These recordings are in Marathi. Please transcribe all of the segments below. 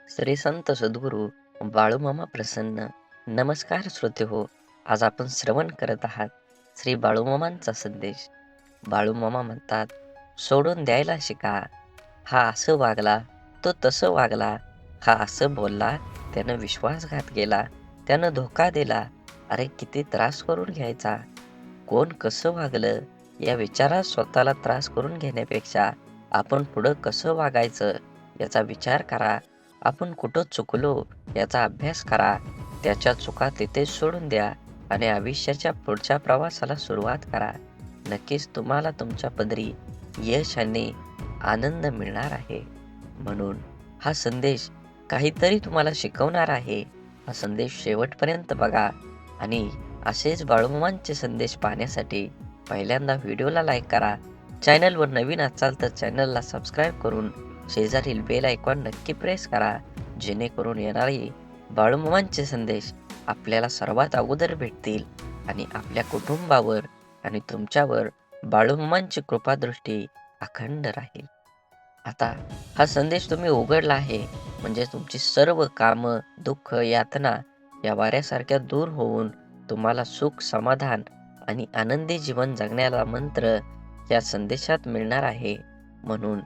श्री संत सद्गुरू बाळूमामा प्रसन्न. नमस्कार श्रोते हो. आज आपण श्रवण करत आहात श्री बाळूमामांचा संदेश. बाळूमामा म्हणतात, सोडून द्यायला शिका. हा असं वागला, तो तसं वागला. हा असं बोलला, त्यानं विश्वासघात केला, त्यानं धोका दिला. अरे किती त्रास करून घ्यायचा. कोण कसं वागलं या विचारात स्वतःला त्रास करून घेण्यापेक्षा आपण पुढं कसं वागायचं याचा विचार करा. आपण कुठं चुकलो याचा अभ्यास करा. त्याच्या चुका तिथेच सोडून द्या आणि आयुष्याच्या पुढच्या प्रवासाला सुरुवात करा. नक्कीच तुम्हाला तुमच्या पदरी यश आणि आनंद मिळणार आहे. म्हणून हा संदेश काहीतरी तुम्हाला शिकवणार आहे. हा संदेश शेवटपर्यंत बघा आणि असेच बाळूमामांचे संदेश पाहण्यासाठी पहिल्यांदा व्हिडिओला लाईक करा. चॅनलवर नवीन असाल तर चॅनलला सबस्क्राईब करून शेजारील बेल आयकॉन नक्की प्रेस करा, जेणेकरून येणारे बाळूमामांचे संदेश आपल्याला सर्वात अगोदर भेटतील आणि आपल्या कुटुंबावर आणि तुमच्यावर बाळूमामांची कृपादृष्टी अखंड राहील. आता हा संदेश तुम्ही उघडला आहे म्हणजे तुमची सर्व कामं, दुःख, यातना या वाऱ्यासारख्या दूर होऊन तुम्हाला सुख, समाधान आणि आनंदी जीवन जगण्याला मंत्र या संदेशात मिळणार आहे. म्हणून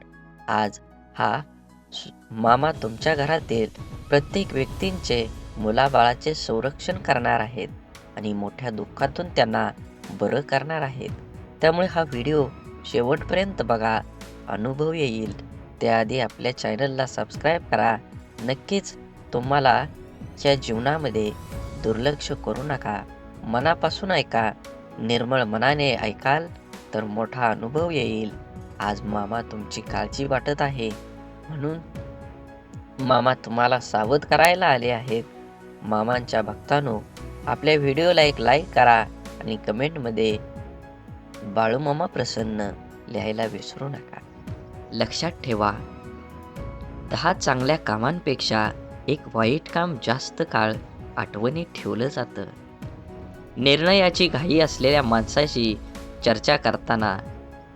आज हा मामा तुमच्या घरातील प्रत्येक व्यक्तींचे मुलाबाळाचे संरक्षण करणार आहेत आणि मोठ्या दुःखातून त्यांना बरं करणार आहेत. त्यामुळे हा व्हिडिओ शेवटपर्यंत बघा, अनुभव येईल. त्याआधी आपल्या चॅनलला सबस्क्राईब करा. नक्कीच तुम्हाला या जीवनामध्ये दुर्लक्ष करू नका. मनापासून ऐका. निर्मळ मनाने ऐकाल तर मोठा अनुभव येईल. आज मामा तुमची काळजी वाटत आहे, म्हणून मामा तुम्हाला सावध करायला आले आहेत. मामांच्या भक्तांनो, आपल्या व्हिडिओला एक लाईक करा आणि कमेंटमध्ये बाळूमामा प्रसन्न लिहायला विसरू नका. लक्षात ठेवा, 10 चांगल्या कामांपेक्षा एक वाईट काम जास्त काळ आठवणीत ठेवलं जातं. निर्णयाची घाई असलेल्या माणसाशी चर्चा करताना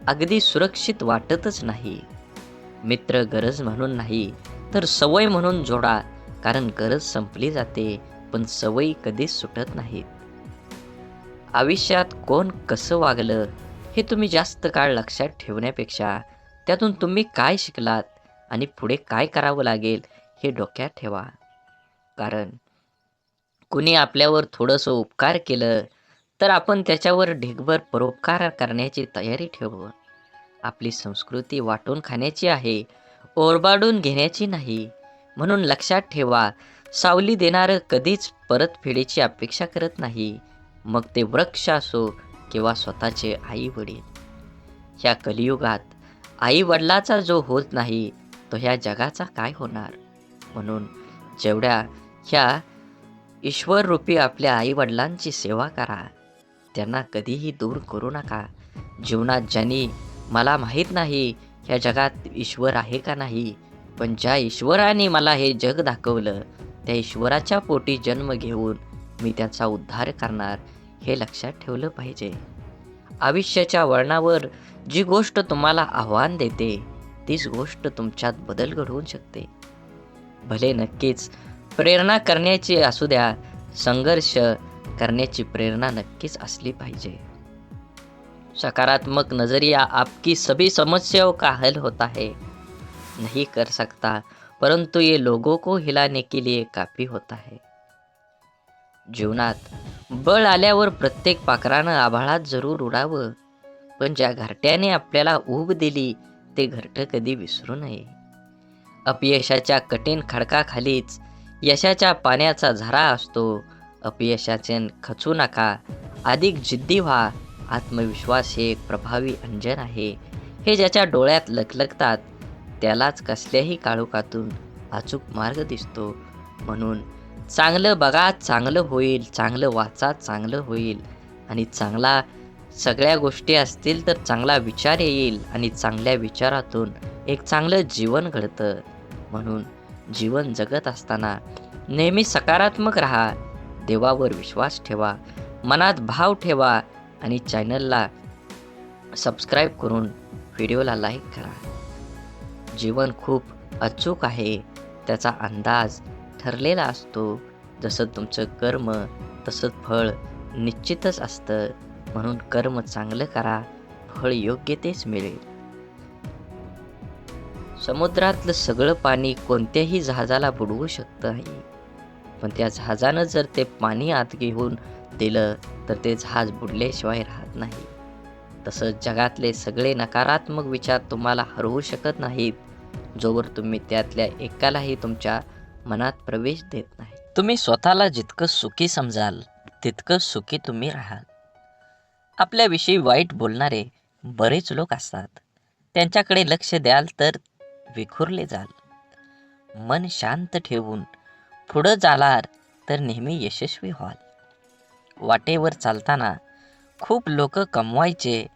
अगदी सुरक्षित वाटतच नाही. मित्र गरज म्हणून नाही तर सवय म्हणून जोडा, कारण गरज संपली जाते पण सवयी कधीच सुटत नाहीत. आयुष्यात कोण कसं वागलं हे तुम्ही जास्त काळ लक्षात ठेवण्यापेक्षा त्यातून तुम्ही काय शिकलात आणि पुढे काय करावं लागेल हे डोक्यात ठेवा. कारण कुणी आपल्यावर थोडंसं उपकार केलं तर आपण त्याच्यावर ढीगभर परोपकार करण्याची तयारी ठेवू. आपली संस्कृती वाटून खाण्याची आहे, ओरबाडून घेण्याची नाही. म्हणून लक्षात ठेवा, सावली देणारं कधीच परतफेडीची अपेक्षा करत नाही, मग ते वृक्ष असो किंवा स्वतःचे आई वडील. ह्या कलियुगात आई वडिलाचा जो होत नाही तो ह्या जगाचा काय होणार. म्हणून जेवढ्या ह्या ईश्वररूपी आपल्या आई वडिलांची सेवा करा, त्यांना कधीही दूर करू नका. जीवनात ज्यांनी मला माहीत नाही ह्या जगात ईश्वर आहे का नाही, पण ज्या ईश्वराने मला हे जग दाखवलं त्या ईश्वराच्या पोटी जन्म घेऊन मी त्याचा उद्धार करणार, हे लक्षात ठेवलं पाहिजे. आयुष्याच्या वळणावर जी गोष्ट तुम्हाला आव्हान देते तीच गोष्ट तुमच्यात बदल घडवून शकते. भले नक्कीच प्रेरणा करण्याची असू द्या, संघर्ष करण्याची प्रेरणा नक्कीच असली पाहिजे. सकारात्मक नजरिया आपकी सभी समस्याओं का हल होता है. नहीं कर सकता परंतु ये लोगों को हिलाने के लिए काफी होता है. जीवनात बळ आल्यावर प्रत्येक पाखरानं आभाळात जरूर उडावं, पण ज्या घरट्याने आपल्याला ऊब दिली ते घरटं कधी विसरू नये. अपयशाच्या कठीण खडकाखालीच यशाच्या पाण्याचा झरा असतो. अपयशाचे खचू नका, अधिक जिद्दी व्हा. आत्मविश्वास हे एक प्रभावी अंजन आहे. हे ज्याच्या डोळ्यात लखलखतात त्यालाच कसल्याही काळोखातून अचूक मार्ग दिसतो. म्हणून चांगलं बघा, चांगलं होईल, चांगलं वाचा, चांगलं होईल. आणि चांगला सगळ्या गोष्टी असतील तर चांगला विचार येईल आणि चांगल्या विचारातून एक चांगलं जीवन घडतं. म्हणून जीवन जगत असताना नेहमी सकारात्मक राहा, देवावर विश्वास ठेवा, मनात भाव ठेवा आणि चॅनलला सबस्क्राईब करून व्हिडिओला लाईक करा. जीवन खूप अचूक आहे, त्याचा अंदाज ठरलेला असतो. जसं तुमचं कर्म तसंच फळ निश्चितच असतं. म्हणून कर्म चांगलं करा, फळ योग्य तेच मिळेल. समुद्रातलं सगळं पाणी कोणत्याही जहाजाला बुडवू शकतं नाही, पण त्या जहाजानं जर ते पाणी आत घेऊन दिलं तर ते जहाज बुडल्याशिवाय राहत नाही. तसंच जगातले सगळे नकारात्मक विचार तुम्हाला हरवू शकत नाहीत, जोवर तुम्ही त्यातल्या एकालाही तुमच्या मनात प्रवेश देत नाही. तुम्ही स्वतःला जितकं सुखी समजाल तितकं सुखी तुम्ही राहाल. आपल्याविषयी वाईट बोलणारे बरेच लोक असतात. त्यांच्याकडे लक्ष द्याल तर विखुरले जाल. मन शांत ठेवून पुढं जालात तर नेहमी यशस्वी व्हाल. वाटेवर चालताना खूप लोक कमवायचे,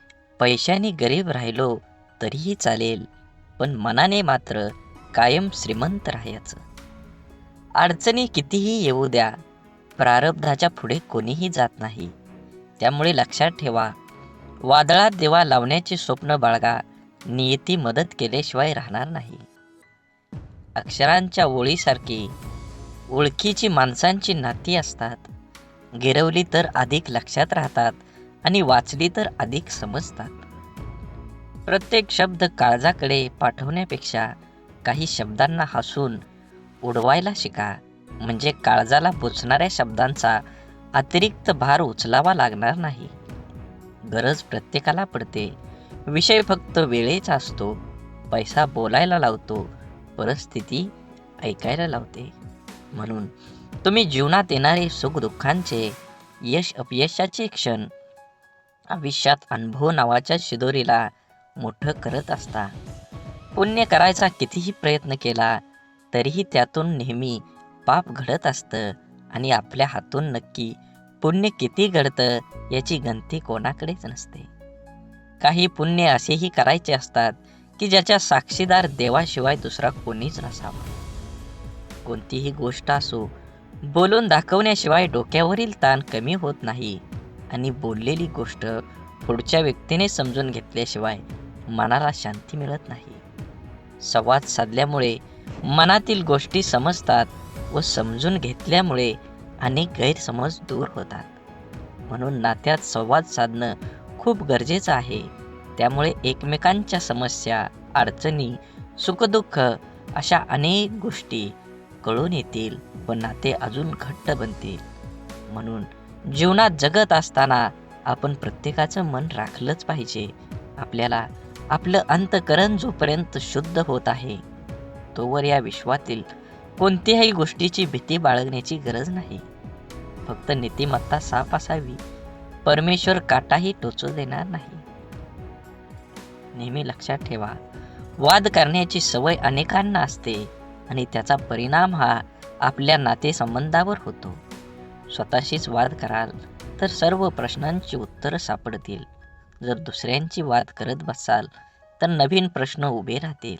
पैशाने गरीब राहिलो तरीही चालेल, पण मनाने मात्र कायम श्रीमंत राहायचं. अडचणी कितीही येऊ द्या, प्रारब्धाच्या पुढे कोणीही जात नाही. त्यामुळे लक्षात ठेवा, वादळात दिवा लावण्याचे स्वप्न बाळगा, नियती मदत केल्याशिवाय राहणार नाही. अक्षरांच्या ओळीसारखी ओळखीची माणसांची नाती असतात. गिरवली तर अधिक लक्षात राहतात आणि वाचली तर अधिक समजतात. प्रत्येक शब्द काळजाकडे पाठवण्यापेक्षा काही शब्दांना हसून उडवायला शिका, म्हणजे काळजाला पोचणाऱ्या शब्दांचा अतिरिक्त भार उचलावा लागणार नाही. गरज प्रत्येकाला पडते. विषय फक्त वेळेचा असतो. पैसा बोलायला लावतो, परिस्थिती ऐकायला लावते. म्हणून तुम्ही जीवनात येणारे सुखदुःखांचे, यश अपयशाचे क्षण आयुष्यात अनुभव नावाच्या शिदोरीला मोठं करत असता. पुण्य करायचा कितीही प्रयत्न केला तरीही त्यातून नेहमी पाप घडत असतं आणि आपल्या हातून नक्की पुण्य किती घडतं याची गणती कोणाकडेच नसते. काही पुण्य असेही करायचे असतात की ज्याच्या साक्षीदार देवाशिवाय दुसरा कोणीच नसावा. कोणतीही गोष्ट असो, बोलून दाखवण्याशिवाय डोक्यावरील ताण कमी होत नाही आणि बोललेली गोष्ट पुढच्या व्यक्तीने समजून घेतल्याशिवाय मनाला शांती मिळत नाही. संवाद साधल्यामुळे मनातील गोष्टी समजतात व समजून घेतल्यामुळे अनेक गैरसमज दूर होतात. म्हणून नात्यात संवाद साधणं खूप गरजेचं आहे. त्यामुळे एकमेकांच्या समस्या, अडचणी, सुखदुःख अशा अनेक गोष्टी कळून येतील व नाते अजून घट्ट बनतील. म्हणून जीवनात जगत असताना आपण प्रत्येकाचं मन राखलंच पाहिजे. आपल्याला आपलं अंतःकरण जोपर्यंत शुद्ध होत आहे तोवर या विश्वातील कोणत्याही गोष्टीची भीती बाळगण्याची गरज नाही. फक्त नीतिमत्ता साफ असावी. परमेश्वर काटाही टोचू देणार नाही. नेहमी लक्षात ठेवा, वाद करण्याची सवय अनेकांना असते आणि त्याचा परिणाम हा आपल्या नातेसंबंधावर होतो. स्वतःशीच वाद कराल तर सर्व प्रश्नांची उत्तरं सापडतील. जर दुसऱ्यांची वाद करत बसाल तर नवीन प्रश्न उभे राहतील.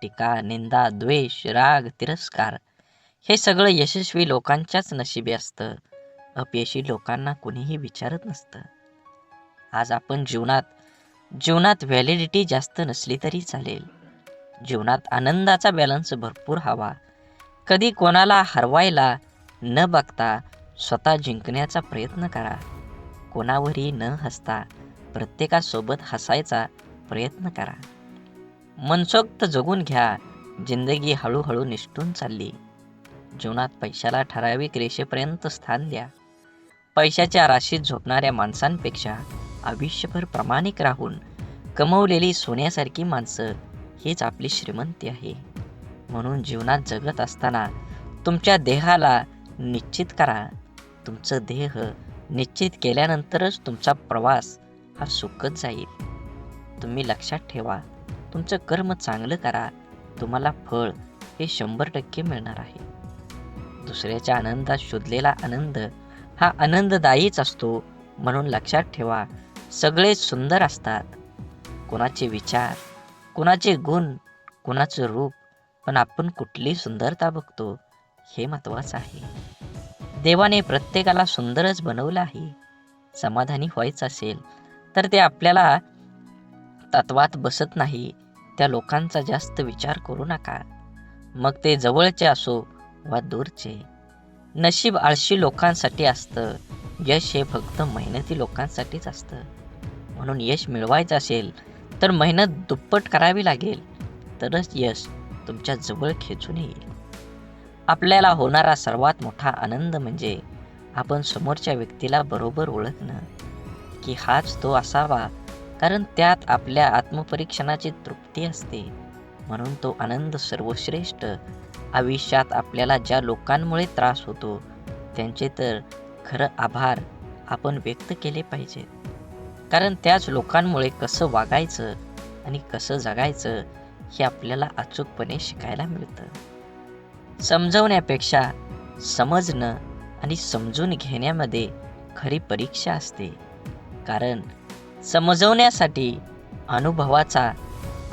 टीका, निंदा, द्वेष, राग, तिरस्कार हे सगळं यशस्वी लोकांच्याच नशिबी असतं. अपयशी लोकांना कुणीही विचारत नसतं. आज आपण जीवनात व्हॅलिडिटी जास्त नसली तरी चालेल. जीवनात आनंदाचा बॅलन्स भरपूर हवा. कधी कोणाला हरवायला न बघता स्वतः जिंकण्याचा प्रयत्न करा. कोणावरही न हसता प्रत्येकासोबत हसायचा प्रयत्न करा. मनसोक्त जगून घ्या. जिंदगी हळूहळू निसटून चालली. जीवनात पैशाला ठराविक रेषेपर्यंत स्थान द्या. पैशाच्या राशीत झोपणाऱ्या माणसांपेक्षा आयुष्यभर प्रामाणिक राहून कमवलेली सोन्यासारखी माणसं हीच आपली श्रीमंती आहे. म्हणून जीवनात जगत असताना तुमच्या देहाला निश्चित करा. तुमचं देह निश्चित केल्यानंतरच तुमचा प्रवास हा सुखद जाईल. तुम्ही लक्षात ठेवा, तुमचं कर्म चांगलं करा. तुम्हाला फळ हे 100% मिळणार आहे. दुसऱ्याच्या आनंदात शोधलेला आनंद हा आनंददायीच असतो. म्हणून लक्षात ठेवा, सगळेच सुंदर असतात. कोणाचे विचार, कोणाचे गुण, कोणाचं रूप, पण आपण कुठली सुंदरता बघतो हे महत्त्वाचं आहे. देवाने प्रत्येकाला सुंदरच बनवलं आहे. समाधानी व्हायचं असेल तर ते आपल्याला तत्वात बसत नाही त्या लोकांचा जास्त विचार करू नका. मग ते जवळचे असो वा दूरचे. नशीब आळशी लोकांसाठी असतं, यश हे फक्त मेहनती लोकांसाठीच असतं. म्हणून यश मिळवायचं असेल तर मेहनत दुप्पट करावी लागेल, तरच यश तुमच्या जवळ खेचून येईल. आपल्याला होणारा सर्वात मोठा आनंद म्हणजे आपण समोरच्या व्यक्तीला बरोबर ओळखणं, की हाच तो असावा, कारण त्यात आपल्या आत्मपरीक्षणाची तृप्ती असते. म्हणून तो आनंद सर्वश्रेष्ठ. आयुष्यात आपल्याला ज्या लोकांमुळे त्रास होतो त्यांचे तर खरं आभार आपण व्यक्त केले पाहिजेत. कारण त्याच लोकांमुळे कसं वागायचं आणि कसं जगायचं हे आपल्याला अचूकपणे शिकायला मिळतं. समजवण्यापेक्षा समजणं आणि समजून घेण्यामध्ये खरी परीक्षा असते. कारण समजवण्यासाठी अनुभवाचा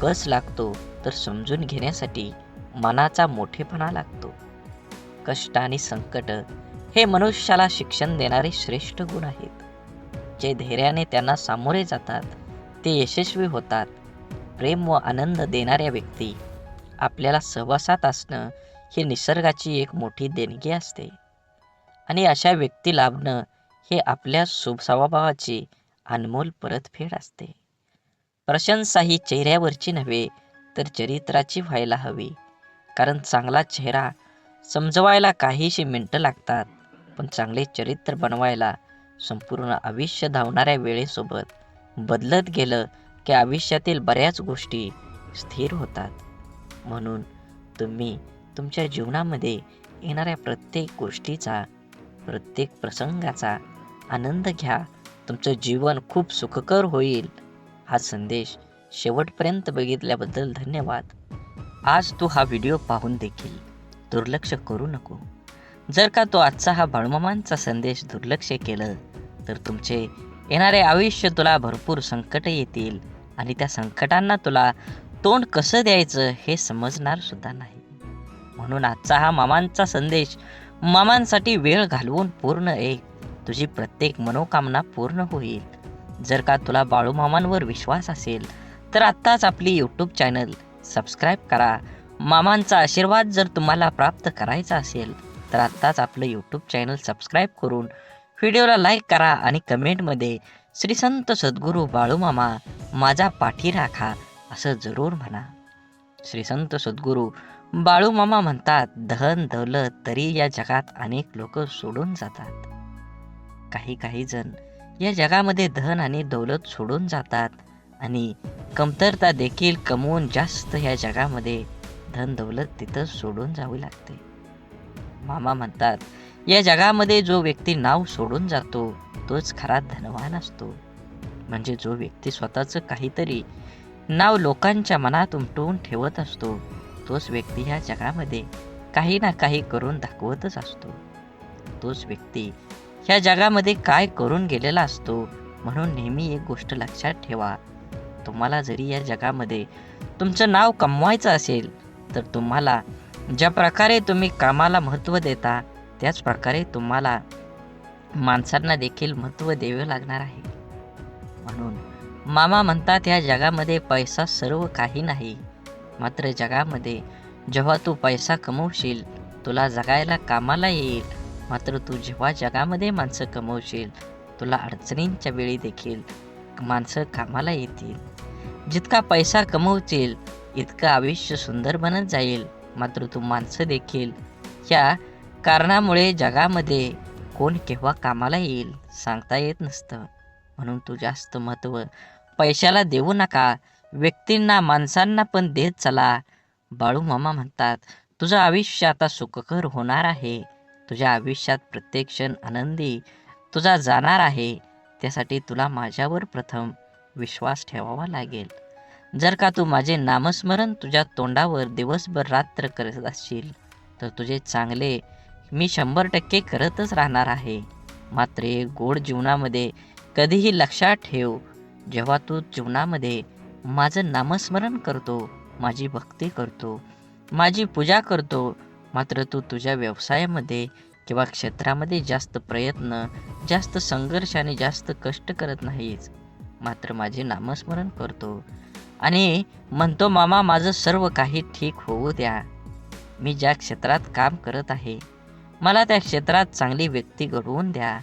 कस लागतो, तर समजून घेण्यासाठी मनाचा मोठेपणा लागतो. कष्ट आणि संकट हे मनुष्याला शिक्षण देणारे श्रेष्ठ गुण आहेत. जे धैर्याने त्यांना सामोरे जातात ते यशस्वी होतात. प्रेम व आनंद देणाऱ्या व्यक्ती आपल्याला सहवासात असणं ही निसर्गाची एक मोठी देणगी असते. आणि अशा व्यक्ती लाभणं हे आपल्या स्वभावाची अनमोल परतफेड असते. प्रशंसा ही चेहऱ्यावरची नव्हे तर चरित्राची व्हायला हवी. कारण चांगला चेहरा समजवायला काहीशी मिनिटं लागतात, पण चांगले चरित्र बनवायला संपूर्ण आयुष्य धावणाऱ्या वेळेसोबत बदलत गेलं की आयुष्यातील बऱ्याच गोष्टी स्थिर होतात. म्हणून तुम्ही तुमच्या जीवनामध्ये येणाऱ्या प्रत्येक गोष्टीचा, प्रत्येक प्रसंगाचा आनंद घ्या. तुमचं जीवन खूप सुखकर होईल. हा संदेश शेवटपर्यंत बघितल्याबद्दल धन्यवाद. आज तू हा व्हिडिओ पाहून देखील दुर्लक्ष करू नको. जर का तो आजचा हा बाळूमामांचा संदेश दुर्लक्ष केलं तर तुमचे येणारे आयुष्य तुला भरपूर संकट येतील आणि त्या संकटांना तुला तोंड कसं द्यायचं हे समजणार सुद्धा नाही. म्हणून आजचा हा मामांचा संदेश मामांसाठी वेळ घालवून पूर्ण एक तुझी प्रत्येक मनोकामना पूर्ण होईल. जर का तुला बाळूमामांवर विश्वास असेल तर आत्ताच आपली यूट्यूब चॅनल सबस्क्राईब करा. मामांचा आशीर्वाद जर तुम्हाला प्राप्त करायचा असेल तर आत्ताच आपलं यूट्यूब चॅनल सबस्क्राईब करून व्हिडिओला लाईक करा आणि कमेंटमध्ये श्री संत सद्गुरू बाळूमामा माझा पाठी राखा असं जरूर म्हणा. श्री संत सद्गुरू बाळूमामा म्हणतात, धन दौलत तरी या जगात अनेक लोक सोडून जातात. काही जण या जगामध्ये धन आणि दौलत सोडून जातात आणि कमतरता देखील कमवून जास्त या जगामध्ये धन दौलत तिथं सोडून जावी लागते. मामा म्हणतात, या जगामध्ये जो व्यक्ती नाव सोडून जातो तोच खरा धनवान असतो. म्हणजे जो व्यक्ती स्वतःचं काहीतरी नाव लोकांच्या मनात उमटवून ठेवत असतो तोच व्यक्ती ह्या जगामध्ये काही ना काही करून दाखवतच असतो. तोच व्यक्ती ह्या जगामध्ये काय करून गेलेला असतो. म्हणून नेहमी एक गोष्ट लक्षात ठेवा, तुम्हाला जरी या जगामध्ये तुमचं नाव कमवायचं असेल तर तुम्हाला ज्या प्रकारे तुम्ही कामाला महत्त्व देता त्याच प्रकारे तुम्हाला माणसांना देखील महत्त्व द्यावे लागणार आहे. म्हणून मामा म्हणतात, ह्या जगामध्ये पैसा सर्व काही नाही. मात्र जगामध्ये जेव्हा तू पैसा कमवशील तुला जगायला कामाला येईल. मात्र तू जेव्हा जगामध्ये माणसं कमवशील तुला अडचणींच्या वेळी देखील माणसं कामाला येतील. जितका पैसा कमवशील इतकं आयुष्य सुंदर बनत जाईल. मात्र तू माणसं देखील ह्या कारणामुळे जगामध्ये कोण केव्हा कामाला येईल सांगता येत नसतं. म्हणून तू जास्त महत्त्व पैशाला देऊ नका, व्यक्तींना माणसांना पण देत चला. बाळूमामा म्हणतात, तुझं आयुष्य आता सुखकर होणार आहे. तुझ्या आयुष्यात प्रत्येक क्षण आनंदी तुझा जाणार आहे. त्यासाठी तुला माझ्यावर प्रथम विश्वास ठेवावा लागेल. जर का तू माझे नामस्मरण तुझ्या तोंडावर दिवसभर रात्र करत असशील तर तुझे चांगले मी 100% करतच राहणार आहे. मात्र एक गोड जीवनामध्ये कधीही लक्षात ठेव, जेव्हा तू जीवनामध्ये माझं नामस्मरण करतो, माझी भक्ती करतो, माझी पूजा करतो, मात्र तू तुझ्या व्यवसायामध्ये किंवा क्षेत्रामध्ये जास्त प्रयत्न, जास्त संघर्ष आणि जास्त कष्ट करत नाहीस. मात्र माझे नामस्मरण करतो आणि म्हणतो, मामा माझं सर्व काही ठीक होऊ द्या. मी ज्या क्षेत्रात काम करत आहे, मला त्या क्षेत्रात चांगली व्यक्ती घडवून द्या,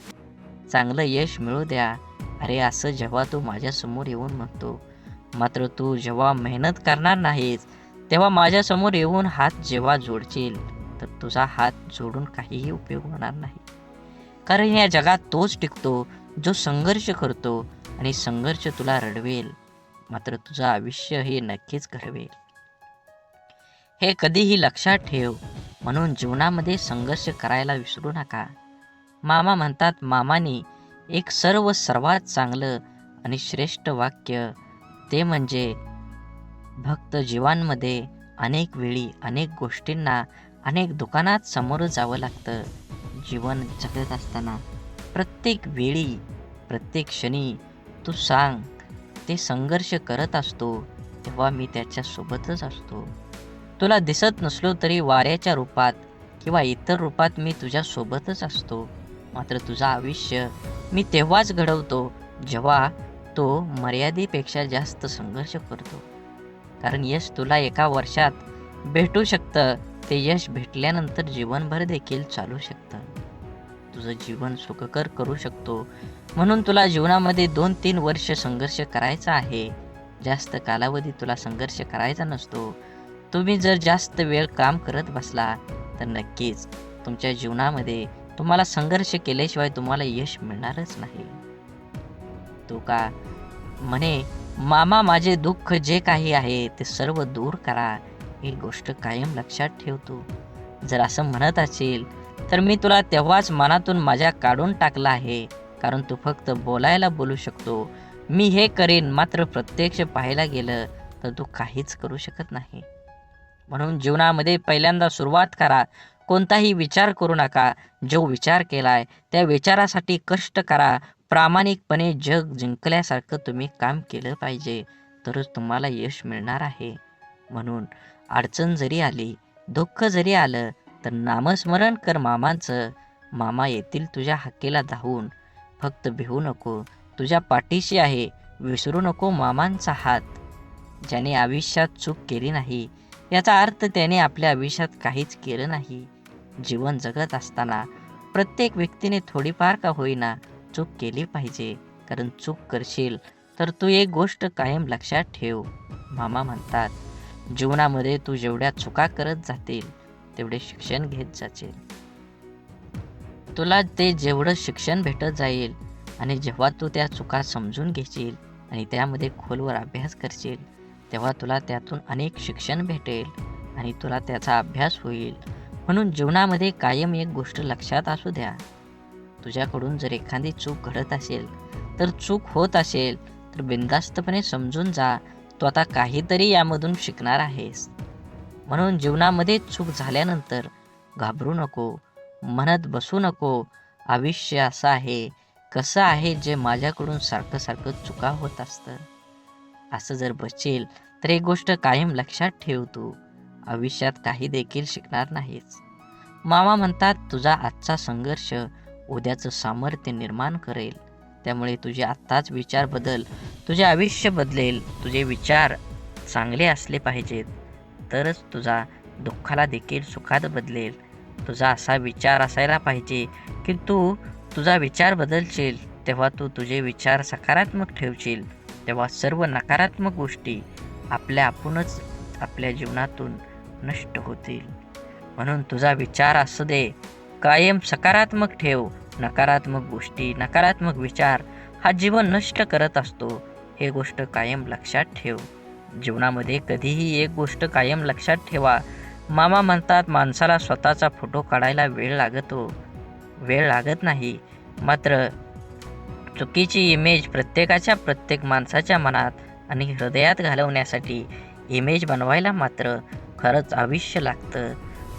चांगलं यश मिळू द्या. अरे असं जेव्हा तू माझ्यासमोर येऊन म्हणतो, मात्र तू जेव्हा मेहनत करणार नाहीस, तेव्हा माझ्यासमोर येऊन हात जेव्हा जोडशील, तर तुझा हात जोडून काहीही उपयोग होणार नाही. कारण या जगात तोच टिकतो जो संघर्ष करतो, आणि संघर्ष तुला रडवेल, मात्र तुझं आयुष्य हे नक्कीच घडवेल. हे कधीही लक्षात ठेव. म्हणून जीवनामध्ये संघर्ष करायला विसरू नका. मामा म्हणतात, मामाने एक सर्वात चांगलं आणि श्रेष्ठ वाक्य ते म्हणजे, भक्त जीवांमध्ये अनेक वेळी अनेक गोष्टींना अनेक दुकानात सामोरं जावं लागतं. जीवन जगत असताना प्रत्येक वेळी प्रत्येक क्षणी तू सांग, ते संघर्ष करत असतो तेव्हा मी त्याच्यासोबतच असतो. तुला दिसत नसलो तरी वाऱ्याच्या रूपात किंवा इतर रूपात मी तुझ्यासोबतच असतो. मात्र तुझं आयुष्य मी तेव्हाच घडवतो जेव्हा तो मर्यादेपेक्षा जास्त संघर्ष करतो. कारण यश तुला एका वर्षात भेटू शकतं, ते यश भेटल्यानंतर जीवनभर देखील चालू शकतं. तुझं जीवन सुखकर करू शकतो. म्हणून तुला जीवनामध्ये 2-3 वर्ष संघर्ष करायचा आहे. जास्त कालावधी तुला संघर्ष करायचा नसतो. तुम्ही जर जास्त वेळ काम करत बसला तर नक्कीच तुमच्या जीवनामध्ये तुम्हाला संघर्ष केल्याशिवाय तुम्हाला यश मिळणारच नाही. तो का म्हणे, मामा माझे दुःख जे काही आहे ते सर्व दूर करा. ही गोष्ट कायम लक्षात ठेवतो. जर असं म्हणत असेल तर मी तुला तेव्हाच मनातून माझ्या काढून टाकलं आहे. कारण तू फक्त बोलायला बोलू शकतो, मी हे करीन, मात्र प्रत्यक्ष पाहायला गेलं तर तू काहीच करू शकत नाही. म्हणून जीवनामध्ये पहिल्यांदा सुरुवात करा. कोणताही विचार करू नका. जो विचार केलाय त्या विचारासाठी कष्ट करा. प्रामाणिकपणे जग जिंकल्यासारखं तुम्ही काम केलं पाहिजे, तरच तुम्हाला यश मिळणार आहे. म्हणून अडचण जरी आली, दुःख जरी आलं, तर नामस्मरण कर मामांचं. मामा येतील तुझ्या हाकेला धावून. फक्त भिवू नको, तुझ्या पाठीशी आहे. विसरू नको मामांचा हात. ज्याने आयुष्यात चूक केली नाही, याचा अर्थ त्याने आपल्या आयुष्यात काहीच केलं नाही. जीवन जगत असताना प्रत्येक व्यक्तीने थोडीफार का होईना चूक केली पाहिजे. कारण चूक करशील तर तू एक गोष्ट कायम लक्षात ठेव. मामा म्हणतात, जीवनामध्ये तू जेवढ्या चुका करत जातील तेवढे शिक्षण घेत जाशील. तुला ते जेवढं शिक्षण भेटत जाईल आणि जेव्हा तू त्या चुका समजून घेशील आणि त्यामध्ये खोलवर अभ्यास करशील, तेव्हा तुला त्यातून अनेक शिक्षण भेटेल आणि तुला त्याचा अभ्यास होईल. म्हणून जीवनामध्ये कायम एक गोष्ट लक्षात असू द्या. तुझ्याकडून जर एखादी चूक घडत असेल, तर चूक होत असेल तर बिनधास्तपणे समजून जा, तू आता काहीतरी यामधून शिकणार आहेस. म्हणून जीवनामध्ये चूक झाल्यानंतर घाबरू नको, म्हणत बसू नको, आयुष्य असं आहे, कसं आहे जे माझ्याकडून सारखं सारखं चुका होत असतं. असं जर बसशील तर एक गोष्ट कायम लक्षात ठेव, तू आयुष्यात काही देखील शिकणार नाहीस. मामा म्हणतात, तुझा आजचा संघर्ष उद्याचं सामर्थ्य निर्माण करेल. त्यामुळे तुझे आत्ताच विचार बदल, तुझे आयुष्य बदलेल. तुझे विचार चांगले असले पाहिजेत, तरच तुझा दुःखाला देखील सुखात बदलेल. तुझा असा विचार असायला पाहिजे की तू तुझा विचार बदलशील, तेव्हा तू तुझे विचार सकारात्मक ठेवशील, तेव्हा सर्व नकारात्मक गोष्टी आपणच आपल्या जीवनातून नष्ट होतील. म्हणून तुझा विचार असू दे, कायम सकारात्मक ठेव. नकारात्मक गोष्टी, नकारात्मक विचार हा जीवन नष्ट करत असतो. हे गोष्ट कायम लक्षात ठेव. जीवनामध्ये कधीही एक गोष्ट कायम लक्षात ठेवा. मामा म्हणतात, माणसाला स्वतःचा फोटो काढायला वेळ लागत नाही, मात्र चुकीची इमेज प्रत्येक माणसाच्या मनात आणि हृदयात घालवण्यासाठी इमेज बनवायला मात्र खरंच आयुष्य लागतं.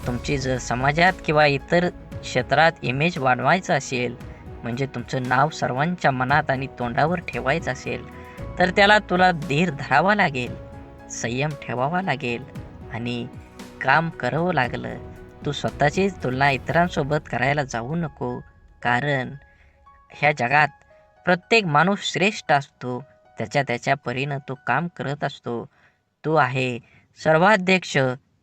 तुमची जर समाजात किंवा इतर क्षेत्रात इमेज वाढवायचं असेल, म्हणजे तुमचं नाव सर्वांच्या मनात आणि तोंडावर ठेवायचं असेल, तर त्याला तुला धीर धरावा लागेल, संयम ठेवावा लागेल आणि काम करावं लागलं. तू स्वतःचीच तुलना इतरांसोबत करायला जाऊ नको. कारण ह्या जगात प्रत्येक माणूस श्रेष्ठ असतो. त्याच्या परीनं तो काम करत असतो. तू आहे सर्वाध्यक्ष,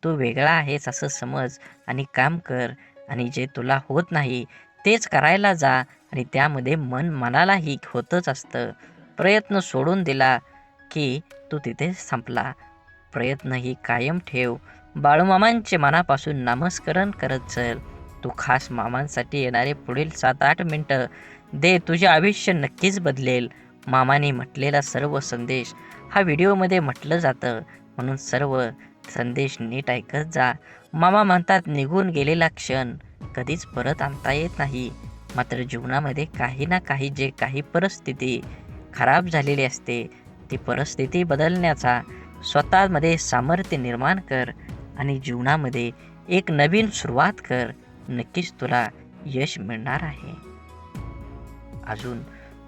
तू वेगळा आहेस असं समज आणि काम कर आणि जे तुला होत नाही तेच करायला जा आणि त्यामध्ये मनालाही होतच असतं. प्रयत्न सोडून दिला की तू तिथे संपला. प्रयत्नही कायम ठेव. बाळूमामांचे मनापासून नामस्मरण करत चल. तू खास मामांसाठी येणारे पुढील 7-8 मिनिटं दे. तुझे आयुष्य नक्कीच बदलेल. मामाने म्हटलेला सर्व संदेश हा व्हिडिओमध्ये म्हटलं जातं, म्हणून सर्व संदेश नीट ऐकत जा. मामा म्हणतात निघून गेलेला क्षण कधीच परत आणता येत नाही. मात्र जीवनामध्ये काही ना काही परिस्थिती खराब झालेली असते. ती परिस्थिती बदलण्याचा स्वतःमध्ये सामर्थ्य निर्माण कर आणि जीवनामध्ये एक नवीन सुरुवात कर. नक्कीच तुला यश मिळणार आहे. अजून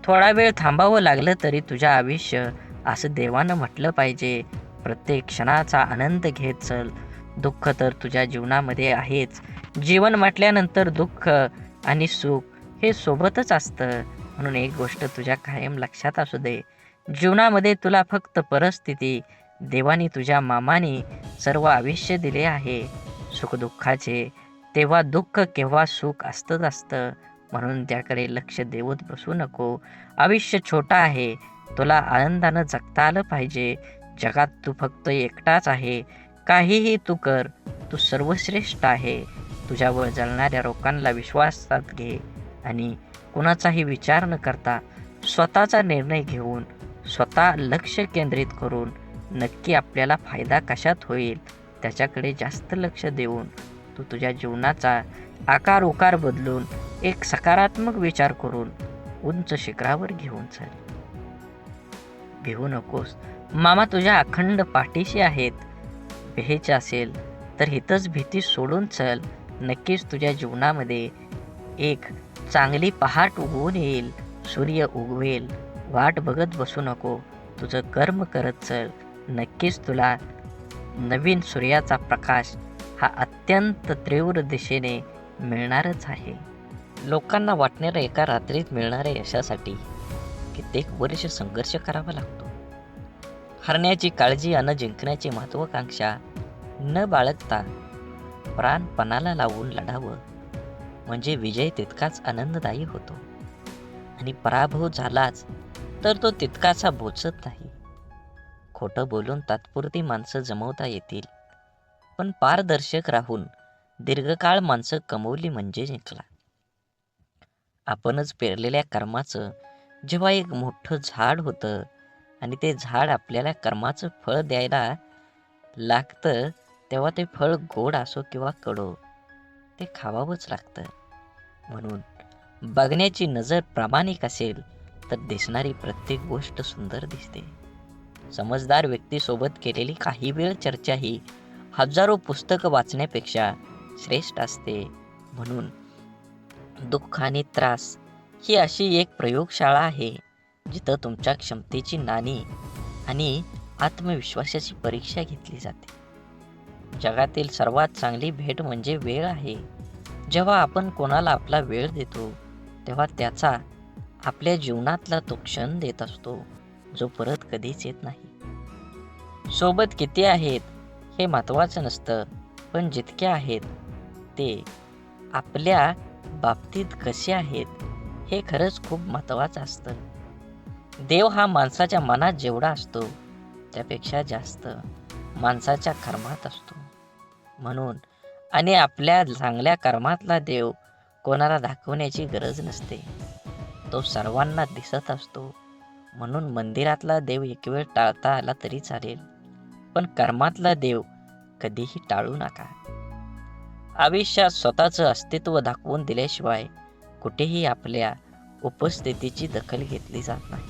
थोडा वेळ थांबावं लागलं तरी तुझ्या आयुष्य असं देवानं म्हटलं पाहिजे. प्रत्येक क्षणाचा आनंद घेत चल. दुःख तर तुझ्या जीवनामध्ये आहेच. जीवन म्हटल्यानंतर दुःख आणि सुख हे सोबतच असतं. म्हणून एक गोष्ट तुझ्या कायम लक्षात असू दे. जीवनामध्ये तुला फक्त परिस्थिती, देवाने तुझ्या मामाने सर्व आयुष्य दिले आहे सुखदुःखाचे. तेव्हा दुःख केव्हा सुख असतंच असतं. म्हणून त्याकडे लक्ष देवत बसू नको. आयुष्य छोटं आहे. तुला आनंदानं जगता आलं पाहिजे. जगात तू फक्त एकटाच आहे. काहीही तू कर, तू सर्वश्रेष्ठ आहे. तुझ्यावर जळणाऱ्या लोकांना विश्वासात घे आणि कुणाचाही विचार न करता स्वतःचा निर्णय घेऊन स्वतः लक्ष केंद्रित करून नक्की आपल्याला फायदा कशात होईल त्याच्याकडे जास्त लक्ष देऊन तू तुझ्या जीवनाचा आकार उकार बदलून एक सकारात्मक विचार करून उंच शिखरावर घेऊन चल. भिवू नकोस. मामा तुझ्या अखंड पाठीशी आहेत. भ्यायचे असेल तर हितच भीती सोडून चल. नक्कीच तुझ्या जीवनामध्ये एक चांगली पहाट उगवून येईल. सूर्य उगवेल. वाट बघत बसू नको. तुझं कर्म करत चल. नक्कीच तुला नवीन सूर्याचा प्रकाश हा अत्यंत तीव्र दिशेने मिळणारच आहे. लोकांना वाटणाऱ्या एका रात्रीत मिळणाऱ्या यशासाठी कित्येक वर्ष संघर्ष करावा लागतो. हरण्याची काळजी अन जिंकण्याची महत्वाकांक्षा न बाळगता प्राणपणाला लावून लढावं म्हणजे विजय तितकाच आनंददायी होतो आणि पराभव झालाच तर तो तितकासा बोचत नाही. खोटं बोलून तात्पुरती माणसं जमवता येतील, पण पारदर्शक राहून दीर्घकाळ माणसं कमवली म्हणजे जिंकला. आपणच पेरलेल्या कर्माचं जेव्हा एक मोठं झाड होतं आणि ते झाड आपल्याला कर्माचं फळ द्यायला लागतं, तेव्हा ते फळ गोड असो किंवा कडू ते खावावंच लागतं. म्हणून बघण्याची नजर प्रामाणिक असेल तर दिसणारी प्रत्येक गोष्ट सुंदर दिसते. समजदार व्यक्तीसोबत केलेली काही वेळ चर्चा ही हजारो पुस्तकं वाचण्यापेक्षा श्रेष्ठ असते. म्हणून दुःख आणि त्रास ही अशी एक प्रयोगशाळा आहे जिथं तुमच्या क्षमतेची नाणी आणि आत्मविश्वासाची परीक्षा घेतली जाते. जगातील सर्वात चांगली भेट म्हणजे वेळ आहे. जेव्हा आपण कोणाला आपला वेळ देतो तेव्हा त्याचा आपल्या जीवनातला तो क्षण देत असतो जो परत कधीच येत नाही. सोबत किती आहेत हे महत्त्वाचं नसतं, पण जितके आहेत ते आपल्या बाबतीत कसे आहेत हे खरंच खूप महत्त्वाचं असतं. देव हा माणसाच्या मनात जेवढा असतो त्यापेक्षा जास्त माणसाच्या कर्मात असतो. म्हणून आणि आपल्या चांगल्या कर्मातला देव कोणाला दाखवण्याची गरज नसते. तो सर्वांना दिसत असतो. म्हणून मंदिरातला देव एक वेळ टाळता आला तरी चालेल, पण कर्मातला देव कधीही टाळू नका. आयुष्यात स्वतःचं अस्तित्व दाखवून दिल्याशिवाय कुठेही आपल्या उपस्थितीची दखल घेतली जात नाही.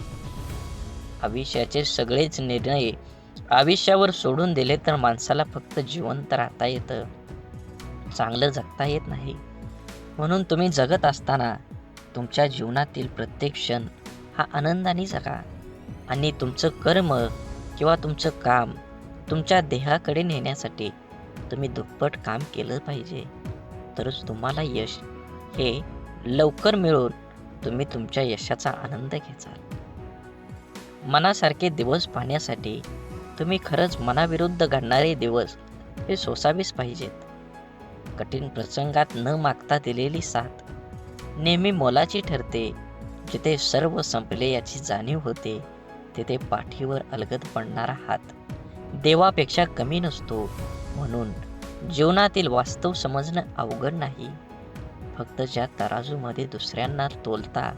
आयुष्याचे सगळेच निर्णय आयुष्यावर सोडून दिले तर माणसाला फक्त जिवंत राहता येतं, चांगलं जगता येत नाही. म्हणून तुम्ही जगत असताना तुमच्या जीवनातील प्रत्येक क्षण हा आनंदाने जगा आणि तुमचं कर्म किंवा तुमचं काम तुमच्या देहाकडे नेण्यासाठी तुम्ही दुप्पट काम केलं पाहिजे. तरच तुम्हाला यश हे लवकर मिळून तुम्ही तुमच्या यशाचा आनंद घ्याल. मनासारखे दिवस पाहण्यासाठी तुम्ही खरंच मनाविरुद्ध घडणारे दिवस हे सोसावीच पाहिजेत. कठीण प्रसंगात न मागता दिलेली साथ नेहमी मोलाची ठरते. जिथे सर्व संपले याची जाणीव होते, तिथे पाठीवर अलगद पडणारा हात देवापेक्षा कमी नसतो. म्हणून जीवनातील वास्तव समजणं अवघड नाही. फक्त ज्या तराजूमध्ये दुसऱ्यांना तोलता,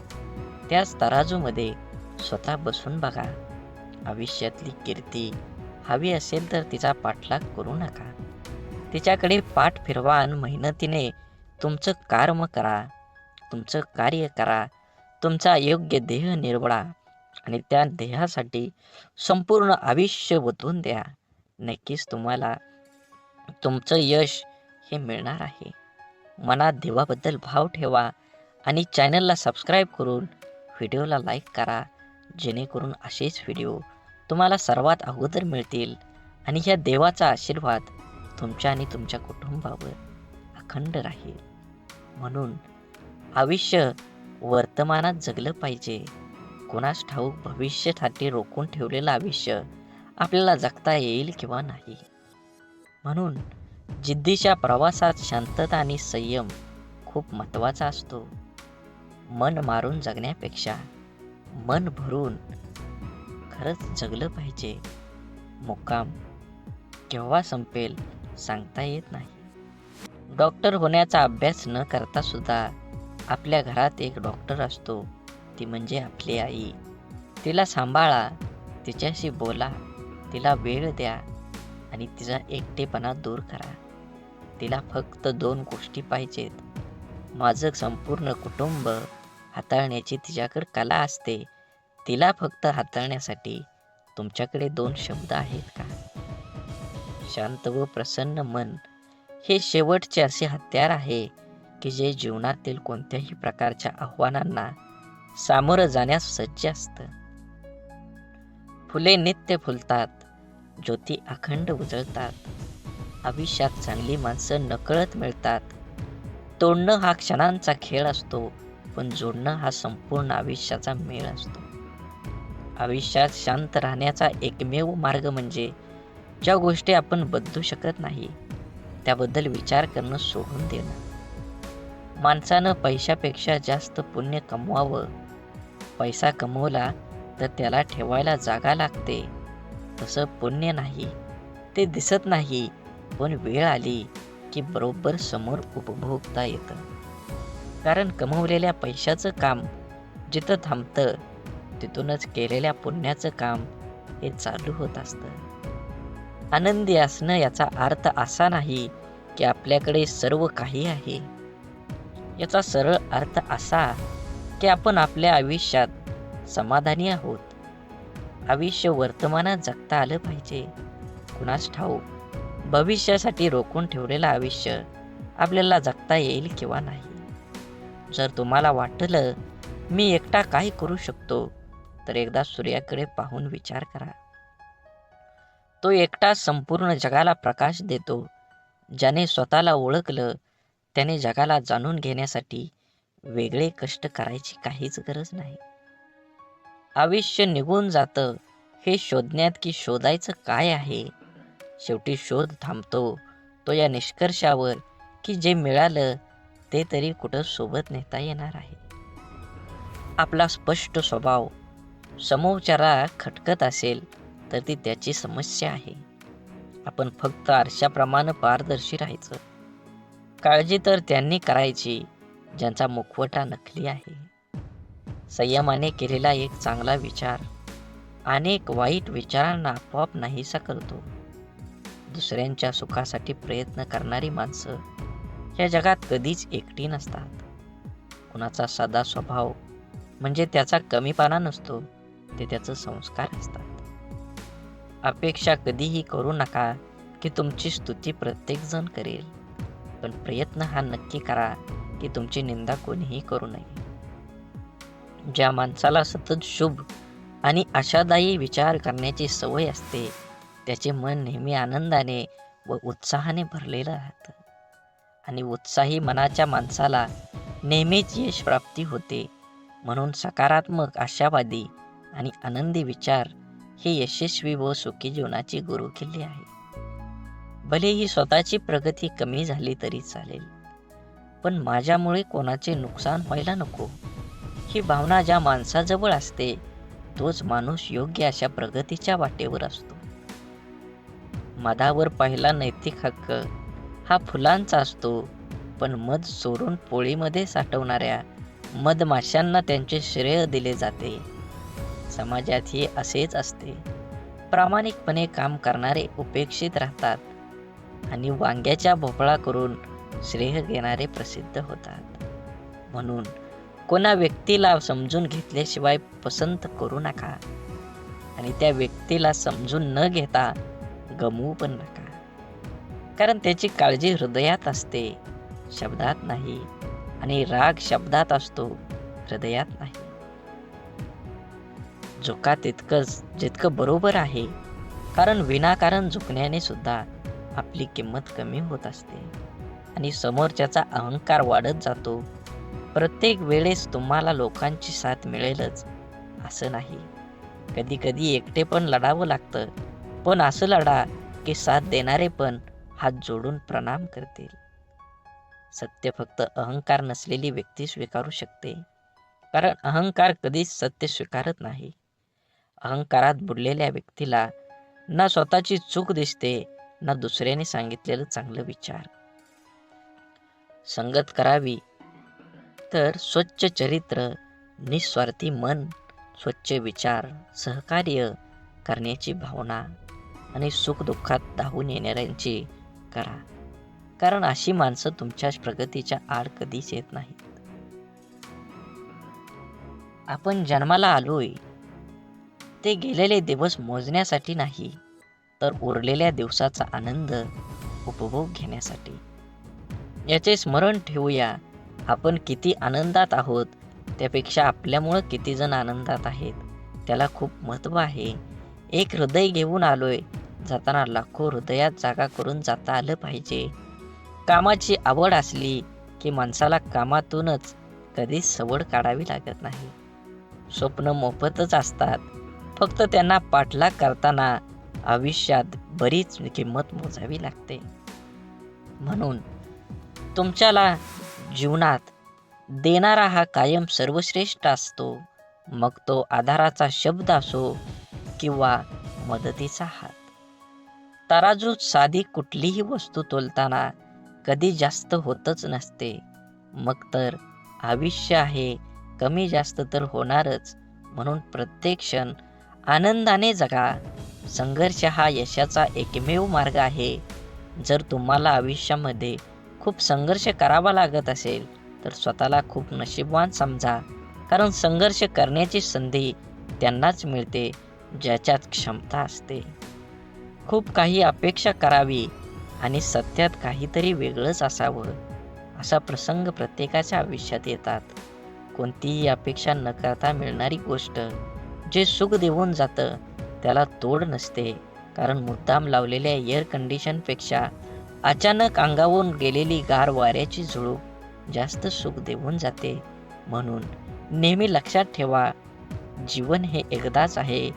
त्याच तराजूमध्ये स्वतः बसून बघा. आयुष्यातली कीर्ती हवी असेल तर तिचा पाठलाग करू नका. तिच्याकडे पाठ फिरवा आणि मेहनतीने तुमचं कर्म करा, तुमचं कार्य करा, तुमचा योग्य देह निवडा आणि त्या देहासाठी संपूर्ण आयुष्य ओतून द्या. नक्कीच तुम्हाला तुमचं यश हे मिळणार आहे. मनात देवाबद्दल भाव ठेवा आणि चॅनलला सबस्क्राईब करून व्हिडिओला लाईक करा, जेणेकरून असेच व्हिडिओ तुम्हाला सर्वात अगोदर मिळतील आणि ह्या देवाचा आशीर्वाद तुमच्या आणि तुमच्या कुटुंबावर अखंड राहील. म्हणून आयुष्य वर्तमानात जगलं पाहिजे. कोणास ठाऊक भविष्यासाठी रोखून ठेवलेलं आयुष्य आपल्याला जगता येईल किंवा नाही. म्हणून जिद्दीच्या प्रवासात शांतता आणि संयम खूप महत्त्वाचा असतो. मन मारून जगण्यापेक्षा मन भरून खरंच जगलं पाहिजे. मुक्काम केव्हा संपेल सांगता येत नाही. डॉक्टर होण्याचा अभ्यास न करता सुद्धा आपल्या घरात एक डॉक्टर असतो, ती म्हणजे आपली आई. तिला सांभाळा, तिच्याशी बोला, तिला वेळ द्या आणि तिचा एकटेपणा दूर करा. तिला फक्त 2 गोष्टी पाहिजेत. माझं संपूर्ण कुटुंब हाताळण्याची तिच्याकडे कला असते. तिला फक्त हाताळण्यासाठी तुमच्याकडे 2 शब्द आहेत का? शांत व प्रसन्न मन हे शेवटचे असे हत्यार आहे की जे जीवनातील कोणत्याही प्रकारच्या आव्हानांना सामोरं जाण्यास सज्ज असतं. फुले नित्य फुलतात, ज्योती अखंड उजळतात. आयुष्यात चांगली माणसं नकळत मिळतात. तोडणं हा क्षणांचा खेळ असतो, पण जोडणं हा संपूर्ण आयुष्याचा मेळ असतो. आयुष्यात शांत राहण्याचा एकमेव मार्ग म्हणजे ज्या गोष्टी आपण बदलू शकत नाही त्याबद्दल विचार करणं सोडून देणं. माणसानं पैशापेक्षा जास्त पुण्य कमवावं. पैसा कमवला तर त्याला ठेवायला जागा लागते. तसं पुण्य नाही, ते दिसत नाही, पण वेळ आली की बरोबर समोर उपभोगता येतं. कारण कमवलेल्या पैशाचं काम जिथं थांबतं, तिथूनच केलेल्या पुण्याचं काम हे चालू होत असतं. आनंदी असणं याचा अर्थ असा नाही की आपल्याकडे सर्व काही आहे. याचा सरळ अर्थ असा की आपण आपल्या आयुष्यात समाधानी आहोत. आयुष्य वर्तमानात जगता आलं पाहिजे. कुणास ठाऊक भविष्यासाठी रोखून ठेवलेलं आयुष्य आपल्याला जगता येईल किंवा नाही. जर तुम्हाला वाटलं मी एकटा काय करू शकतो, तर एकदा सूर्याकडे पाहून विचार करा. तो एकटा संपूर्ण जगाला प्रकाश देतो. ज्याने स्वतःला ओळखलं त्याने जगाला जाणून घेण्यासाठी वेगळे कष्ट करायची काहीच गरज नाही. आयुष्य निघून जातं हे शोधण्यात की शोधायचं काय आहे. शेवटी शोध थांबतो तो या निष्कर्षावर की जे मिळालं ते तरी कुठं सोबत नेता येणार आहे. आपला स्पष्ट स्वभाव समोरच्याला खटकत असेल तर ती त्याची समस्या आहे. आपण फक्त आरशाप्रमाणे पारदर्शी राहायचं. काळजी तर त्यांनी करायची ज्यांचा मुखवटा नकली आहे. संयमाने केलेला एक चांगला विचार अनेक वाईट विचारांना आपोआप नाहीसा करतो. दुसऱ्यांच्या सुखासाठी प्रयत्न करणारी माणसं या जगात कधीच एकटी नसतात. कुणाचा साधा स्वभाव म्हणजे त्याचा कमीपणा नसतो, ते त्याचं संस्कार असतात. अपेक्षा कधीही करू नका की तुमची स्तुती प्रत्येकजण करेल, पण प्रयत्न हा नक्की करा की तुमची निंदा कोणीही करू नये. ज्या माणसाला सतत शुभ आणि आशादायी विचार करण्याची सवय असते, त्याचे मन नेहमी आनंदाने व उत्साहाने भरलेलं राहतं. आणि उत्साही मनाच्या माणसाला नेहमीच यश प्राप्ती होते. म्हणून सकारात्मक, आशावादी आणि आनंदी विचार हे यशस्वी व सुखी जीवनाची गुरुकिल्ली आहे. भलेही स्वतःची प्रगती कमी झाली तरी चालेल, पण माझ्यामुळे कोणाचे नुकसान व्हायला नको. ही भावना ज्या माणसाजवळ असते तोच माणूस योग्य अशा प्रगतीच्या वाटेवर असतो. मधावर पहिला नैतिक हक्क हा फुलांचा असतो, पण मध चोरून पोळीमध्ये साठवणाऱ्या मधमाशांना त्यांचे श्रेय दिले जाते. समाजातही असेच असते. प्रामाणिकपणे काम करणारे उपेक्षित राहतात आणि वांग्याच्या भोपळा करून श्रेय घेणारे प्रसिद्ध होतात. म्हणून कोणा व्यक्तीला समजून घेतल्याशिवाय पसंत करू नका आणि त्या व्यक्तीला समजून न घेता गमवू पण नका. कारण त्याची काळजी हृदयात असते, शब्दात नाही, आणि राग शब्दात असतो, हृदयात नाही. झुका तितकंच जितकं बरोबर आहे, कारण विनाकारण झुकण्याने सुद्धा आपली किंमत कमी होत असते आणि समोरच्याचा अहंकार वाढत जातो. प्रत्येक वेळेस तुम्हाला लोकांची साथ मिळेलच असं नाही. कधी कधी एकटे पण लढावं लागतं, पण असं लढा की साथ देणारे पण हात जोडून प्रणाम करतील. सत्य फक्त अहंकार नसलेली व्यक्ती स्वीकारू शकते, कारण अहंकार कधीच सत्य स्वीकारत नाही. अहंकारात बुडलेल्या व्यक्तीला ना स्वतःची चूक दिसते, ना दुसऱ्याने सांगितलेलं चांगलं विचार. संगत करावी तर स्वच्छ चरित्र, निस्वार्थी मन, स्वच्छ विचार, सहकार्य करण्याची भावना आणि सुखदुःखात धावून येणाऱ्यांची करा. कारण अशी माणसं तुमच्या प्रगतीच्या आड कधीच येत नाहीत. आपण जन्माला आलोय ते गेलेले दिवस मोजण्यासाठी नाही, तर उरलेल्या दिवसाचा आनंद उपभोग घेण्यासाठी. याचे स्मरण ठेवूया. आपण किती आनंदात आहोत त्यापेक्षा आपल्यामुळं किती जण आनंदात आहेत त्याला खूप महत्त्व आहे. एक हृदय घेऊन आलोय, जाताना लाखो हृदयात जागा करून जाता आलं पाहिजे. कामाची आवड असली की माणसाला कामातूनच कधीच सवड काढावी लागत नाही. स्वप्न मोफतच असतात, फक्त त्यांना पाठलाग करताना आयुष्यात बरीच किंमत मोजावी लागते. म्हणून तुमच्याला जीवनात देणारा हा कायम सर्वश्रेष्ठ असतो, मग तो आधाराचा शब्द असो किंवा मदतीचा हात. तराजूत साधी कुठलीही वस्तू तोलताना कधी जास्त होतच नसते, मग तर आयुष्य आहे, कमी जास्त तर होणारच. म्हणून प्रत्येक क्षण आनंदाने जगा. संघर्ष हा यशाचा एकमेव मार्ग आहे. जर तुम्हाला आयुष्यामध्ये खूप संघर्ष करावा लागत असेल तर स्वतःला खूप नशीबवान समजा, कारण संघर्ष करण्याची संधी त्यांनाच मिळते ज्याच्यात क्षमता असते. खूप काही अपेक्षा करावी आणि सत्यात काहीतरी वेगळंच असावं, असा प्रसंग प्रत्येकाच्या आयुष्यात येतात. कोणतीही अपेक्षा न करता मिळणारी गोष्ट जे सुख देऊन जातं त्याला तोड नसते, कारण मुद्दाम लावलेल्या एअर कंडिशनपेक्षा अचानक अंगावरून गेलेली गार वाऱ्याची झुळूक जास्त सुख देऊन जाते. म्हणून नेहमी लक्षात ठेवा, जीवन हे एकदाच आहे.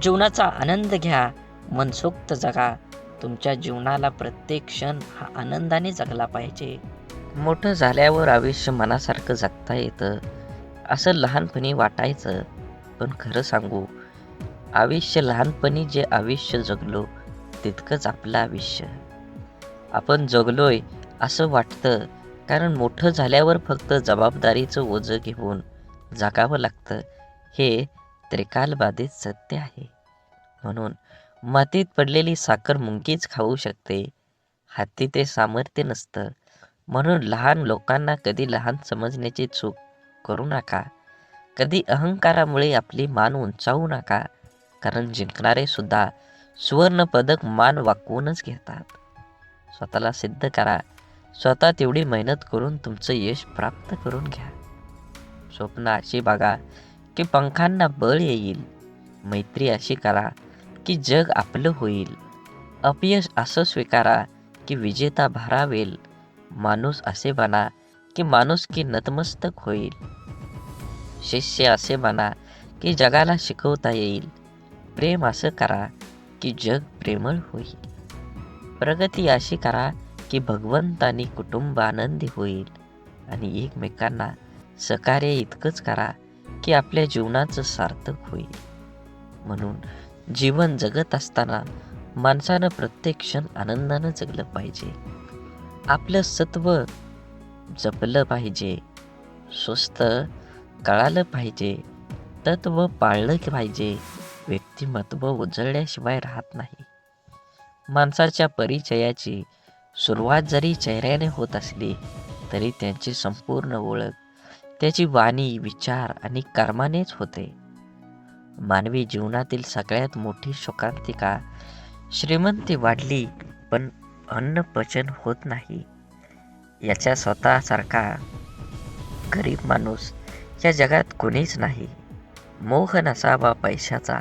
जीवनाचा आनंद घ्या, मनसोक्त जगा. तुमच्या जीवनाला प्रत्येक क्षण हा आनंदाने जगला पाहिजे. मोठं झाल्यावर आयुष्य मनासारखं जगता येतं असं लहानपणी वाटायचं, पण खरं सांगू, आयुष्य लहानपणी जे आयुष्य जगलो तितकंच आपलं आयुष्य. आपण जगलोय असं वाटतं, कारण मोठं झाल्यावर फक्त जबाबदारीचं ओझं घेऊन जगावं लागतं, हे त्रिकालबाधित सत्य आहे. म्हणून मातीत पडलेली साखर मुंगीच खाऊ शकते, हाती ते सामर्थ्य नसतं. म्हणून लहान लोकांना कधी लहान समजण्याची चूक करू नका. कधी अहंकारामुळे आपली मान उंचावू नका, कारण जिंकणारे सुद्धा सुवर्ण पदक मान वाकवूनच घेतात. स्वतःला सिद्ध करा, स्वतः तेवढी मेहनत करून तुमचं यश प्राप्त करून घ्या. स्वप्न अशी बघा की पंखांना बळ येईल. मैत्री अशी करा की जग आपलं होईल. अपयश असं स्वीकारा की विजेता भारावेल. माणूस असे बना की माणुसकी नतमस्तक होईल. शिष्य असे बना की जगाला शिकवता येईल. प्रेम असं करा की जग प्रेमळ होईल. प्रगती अशी करा की भगवंत आणि कुटुंब आनंदी होईल आणि एकमेकांना सहकार्य इतकंच करा की आपल्या जीवनाचं सार्थक होईल. म्हणून जीवन जगत असताना माणसानं प्रत्येक क्षण आनंदानं जगलं पाहिजे. आपलं सत्व जपलं पाहिजे, स्वस्थ कळालं पाहिजे, तत्व पाळलं पाहिजे. व्यक्तिमत्व उजळल्याशिवाय राहत नाही. माणसाच्या परिचयाची सुरुवात जरी चेहऱ्याने होत असली तरी त्यांची संपूर्ण ओळख त्याची वाणी, विचार आणि कर्मानेच होते. मानवी जीवनातील सगळ्यात मोठी शोकांतिका श्रीमंती वाढली पण अन्न पचन होत नाही याच्या स्वतःसारखा गरीब माणूस या जगात कोणीच नाही. मोह नसावा पैशाचा,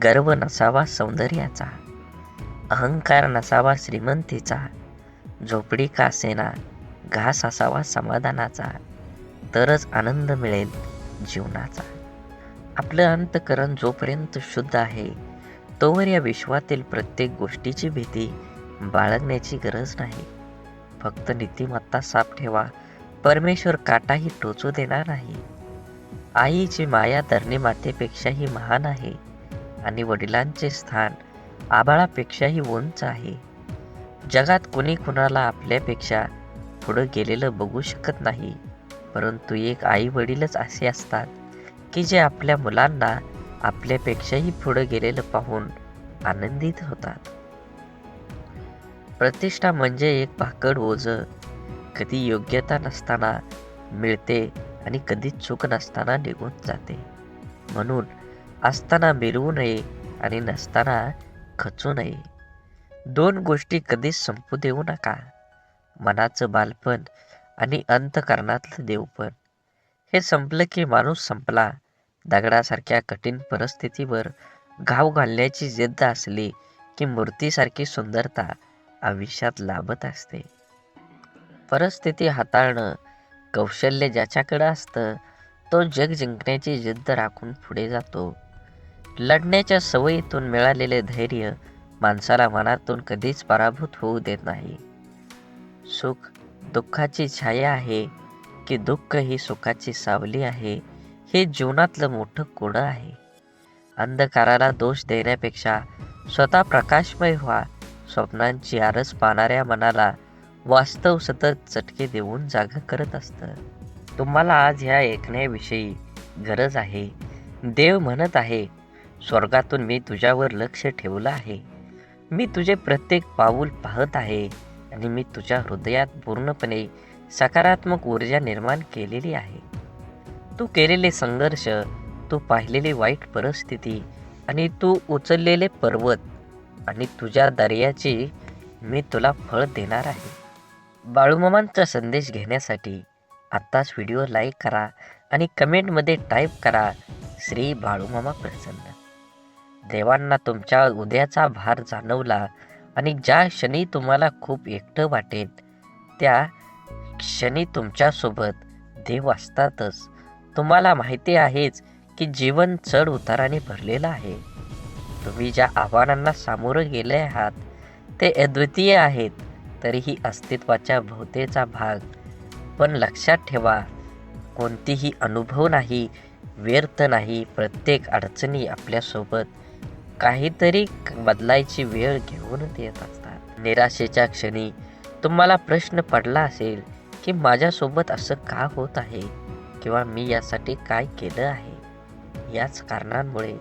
गर्व नसावा सौंदर्याचा, अहंकार नसावा श्रीमंतीचा, झोपडी का असेना घास असावा समाधानाचा, तरच आनंद मिळेल जीवनाचा. आपलं अंतःकरण जोपर्यंत शुद्ध आहे तोवर या विश्वातील प्रत्येक गोष्टीची भीती बाळगण्याची गरज नाही. फक्त नीतिमत्ता साफ ठेवा, परमेश्वर काटाही टोचू देणार नाही. आईची माया धरणी मातेपेक्षाही महान आहे आणि वडिलांचे स्थान आभाळापेक्षाही उंच आहे. जगात कोणी कुणाला आपल्यापेक्षा पुढं गेलेलं बघू शकत नाही, परंतु एक आई वडीलच असे असतात की जे आपल्या मुलांना आपल्यापेक्षाही पुढं गेलेलं पाहून आनंदित होतात. प्रतिष्ठा म्हणजे एक भाकड ओझं, कधी योग्यता नसताना मिळते आणि कधी चूक नसताना निघून जाते. म्हणून असताना मिरवू नये आणि नसताना खचू नये. दोन गोष्टी कधीच संपू देऊ नका, मनाचं बालपण आणि अंतःकरणातलं देवपण. हे संपलं की माणूस संपला. दगडासारख्या कठीण परिस्थितीवर घाव घालण्याची जिद्द असली की मूर्तीसारखी सुंदरता आयुष्यात लाभत असते. परिस्थिती हाताळणं कौशल्य ज्याच्याकडे असतं तो जग जिंकण्याची जिद्द राखून पुढे जातो. लढण्याच्या सवयीतून मिळालेले धैर्य माणसाला मनातून कधीच पराभूत होऊ देत नाही. सुख दुःखाची छाया आहे की दुःख ही सुखाची सावली आहे, हे जीवनातलं मोठं कोडं आहे. अंधकाराला दोष देण्यापेक्षा स्वतः प्रकाशमय व्हा. स्वप्नांची आरस पाहणाऱ्या मनाला वास्तव सतत चटके देऊन जागा करत असतं. तुम्हाला आज ह्या ऐकण्याविषयी गरज आहे. देव म्हणत आहे, स्वर्गातून मी तुझ्यावर लक्ष ठेवलं आहे. मी तुझे प्रत्येक पाऊल पाहत आहे आणि मी तुझ्या हृदयात पूर्णपणे सकारात्मक ऊर्जा निर्माण केलेली आहे. तू केलेले संघर्ष, तू पाहिलेली वाईट परिस्थिती आणि तू उचललेले पर्वत आणि तुझ्या दर्याची मी तुला फळ देणार आहे. बाळूमामांचा संदेश घेण्यासाठी आत्ताच व्हिडिओ लाईक करा आणि कमेंटमध्ये टाईप करा, श्री बाळूमामा प्रसन्न. देवांना तुमच्या उद्याचा भार जाणवला आणि ज्या क्षणी तुम्हाला खूप एकटं वाटेल त्या क्षणी तुमच्यासोबत देव असतातच. तुम्हाला माहिती आहेच की जीवन चढ उताराने भरलेलं आहे. तुम्ही ज्या आव्हानांना सामोरं गेले आहात ते अद्वितीय आहेत, तरीही अस्तित्वाच्या भोवतेचा भाग. पण लक्षात ठेवा, कोणतीही अनुभव नाही, व्यर्थ नाही. प्रत्येक अडचणी आपल्यासोबत काहीतरी बदलायची वेळ घेऊन येत असतात. निराशेच्या क्षणी तुम्हाला प्रश्न पडला असेल की माझ्यासोबत असं का होत आहे किंवा मी यासाठी काय केलं आहे. याच कारणांमुळे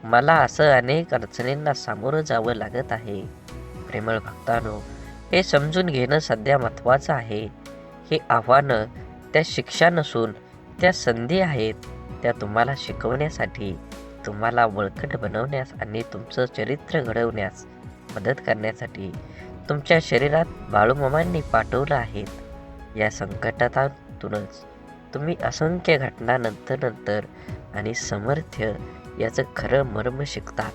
मला असं अनेक अडचणींना सामोरं जावं लागत आहे. प्रेमळ भक्तांनो, हे समजून घेणं सध्या महत्त्वाचं आहे. हे आव्हानं त्या शिक्षा नसून त्या संधी आहेत. त्या तुम्हाला शिकवण्यासाठी, तुम्हाला बळकट बनवण्यास आणि तुमचं चरित्र घडवण्यास मदत करण्यासाठी तुमच्या शरीरात बाळूमामांनी पाठवलं आहेत. या संकटातूनच तुम्ही असंख्य घटना नंतर आणि सामर्थ्य याचं खरं मर्म शिकता.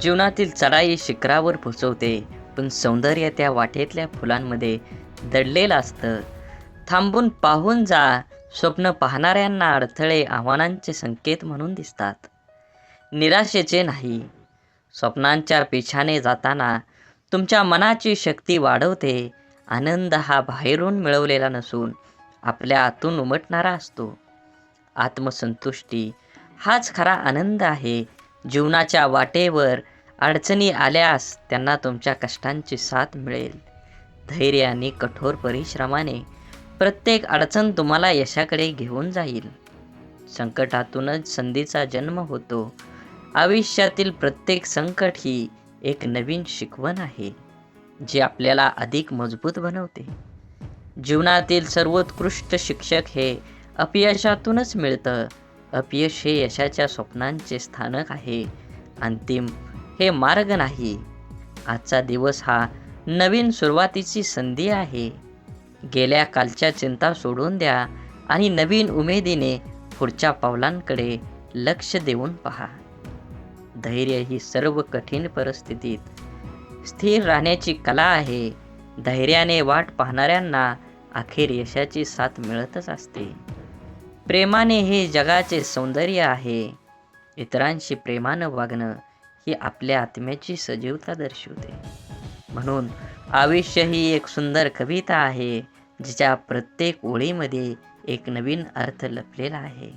जीवनातील चढाई शिखरावर पोचवते, पण सौंदर्य त्या वाटेतल्या फुलांमध्ये दडलेलं असतं. थांबून पाहून जा. स्वप्न पाहणाऱ्यांना अडथळे आव्हानांचे संकेत म्हणून दिसतात, निराशेचे नाही. स्वप्नांच्या पिछाने जाताना तुमच्या मनाची शक्ती वाढवते. आनंद हा बाहेरून मिळवलेला नसून आपल्या आतून उमटणारा असतो. आत्मसंतुष्टी हाच खरा आनंद आहे. जीवनाच्या वाटेवर अडचणी आल्यास त्यांना तुमच्या कष्टांची साथ मिळेल. धैर्य आणि कठोर परिश्रमाने प्रत्येक अडचण तुम्हाला यशाकडे घेऊन जाईल. संकटातूनच संधीचा जन्म होतो. आयुष्यातील प्रत्येक संकट ही एक नवीन शिकवण आहे, जी आपल्याला अधिक मजबूत बनवते. जीवनातील सर्वोत्कृष्ट शिक्षक हे अपयशातूनच मिळतं. अपयश हे यशाच्या स्वप्नांचे स्थानक आहे, अंतिम हे मार्ग नाही. आजचा दिवस हा नवीन सुरुवातीची संधी आहे. गेल्या कालच्या चिंता सोडून द्या आणि नवीन उमेदीने पुढच्या पावलांकडे लक्ष देऊन पहा. धैर्य ही सर्व कठीण परिस्थितीत स्थिर राहण्याची कला आहे. धैर्याने वाट पाहणाऱ्यांना अखेर यशाची साथ मिळतच असते. प्रेमाने हे जगाचे सौंदर्य आहे. इतरांशी प्रेमानं वागणं ही आपल्या आत्म्याची सजीवता दर्शवते. म्हणून आयुष्य ही एक सुंदर कविता आहे, जिच्या प्रत्येक ओळीमध्ये एक नवीन अर्थ लपलेला आहे.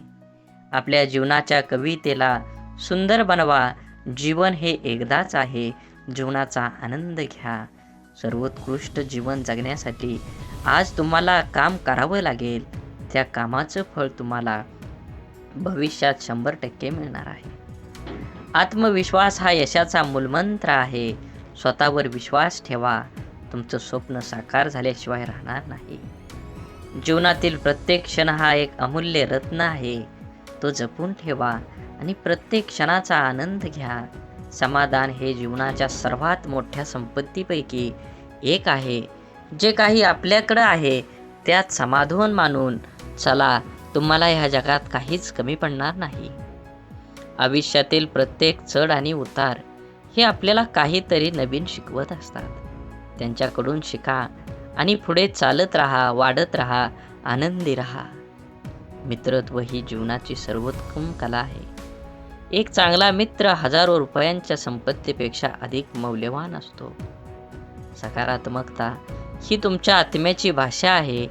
आपल्या जीवनाच्या कवितेला सुंदर बनवा. जीवन हे एकदाच आहे. जीवनाचा आनंद घ्या. सर्वोत्कृष्ट जीवन जगण्यासाठी आज तुम्हाला काम करावं लागेल. त्या कामाचं फळ तुम्हाला भविष्यात 100% मिळणार आहे. आत्मविश्वास हा यशाचा मूलमंत्र आहे. स्वतःवर विश्वास ठेवा. तुमचं स्वप्न साकार झाल्याशिवाय राहणार नाही. जीवनातील प्रत्येक क्षण हा एक अमूल्य रत्न आहे. तो जपून ठेवा आणि प्रत्येक क्षणाचा आनंद घ्या. समाधान हे जीवनाच्या सर्वात मोठ्या संपत्तीपैकी एक आहे. जे काही आपल्याकडं आहे त्यात समाधान मानून चला. तुम्हाला ह्या जगात काहीच कमी पडणार नाही. आयुष्यातील प्रत्येक चढ आणि उतार हे आपल्याला काहीतरी नवीन शिकवत असतात. त्यांच्याकडून शिका आणि पुढे चालत राहा, वाढत राहा, आनंदी राहा. मित्रत्व ही जीवनाची सर्वोत्तम कला आहे. एक चांगला मित्र हजारो रुपयांच्या संपत्तीपेक्षा अधिक मौल्यवान असतो. सकारात्मकता ही तुमच्या आत्म्याची भाषा आहे.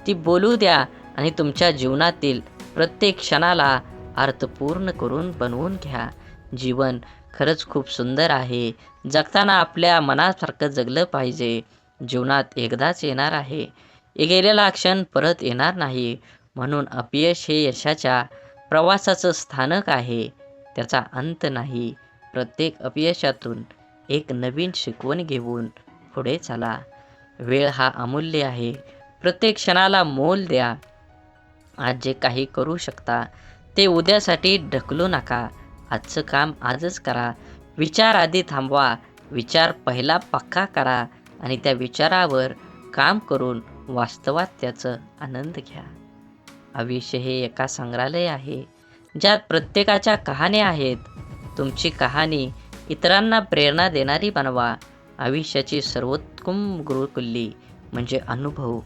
ती बोलू द्या आणि तुमच्या जीवनातील प्रत्येक क्षणाला अर्थपूर्ण करून बनवून घ्या. जीवन खरंच खूप सुंदर आहे. जगताना आपल्या मनासारखं जगलं पाहिजे. जीवनात एकदाच येणार आहे. गेलेला क्षण परत येणार नाही. म्हणून अपयश हे यशाच्या प्रवासाचं स्थानक आहे, त्याचा अंत नाही. प्रत्येक अपयशातून एक नवीन शिकवण घेऊन पुढे चला. वेळ हा अमूल्य आहे. प्रत्येक क्षणाला मोल द्या. आज जे काही करू शकता ते उद्यासाठी ढकलू नका. आजचं काम आजच करा. विचार आधी थांबवा. विचार पहिला पक्का करा आणि त्या विचारावर काम करून वास्तवात त्याचा आनंद घ्या. आयुष्य हे एका संग्रहालय आहे, ज्यात प्रत्येकाच्या कहाण्या आहेत. तुमची कहाणी इतरांना प्रेरणा देणारी बनवा. आयुष्याची सर्वोत्तम गुरुकिल्ली म्हणजे अनुभव.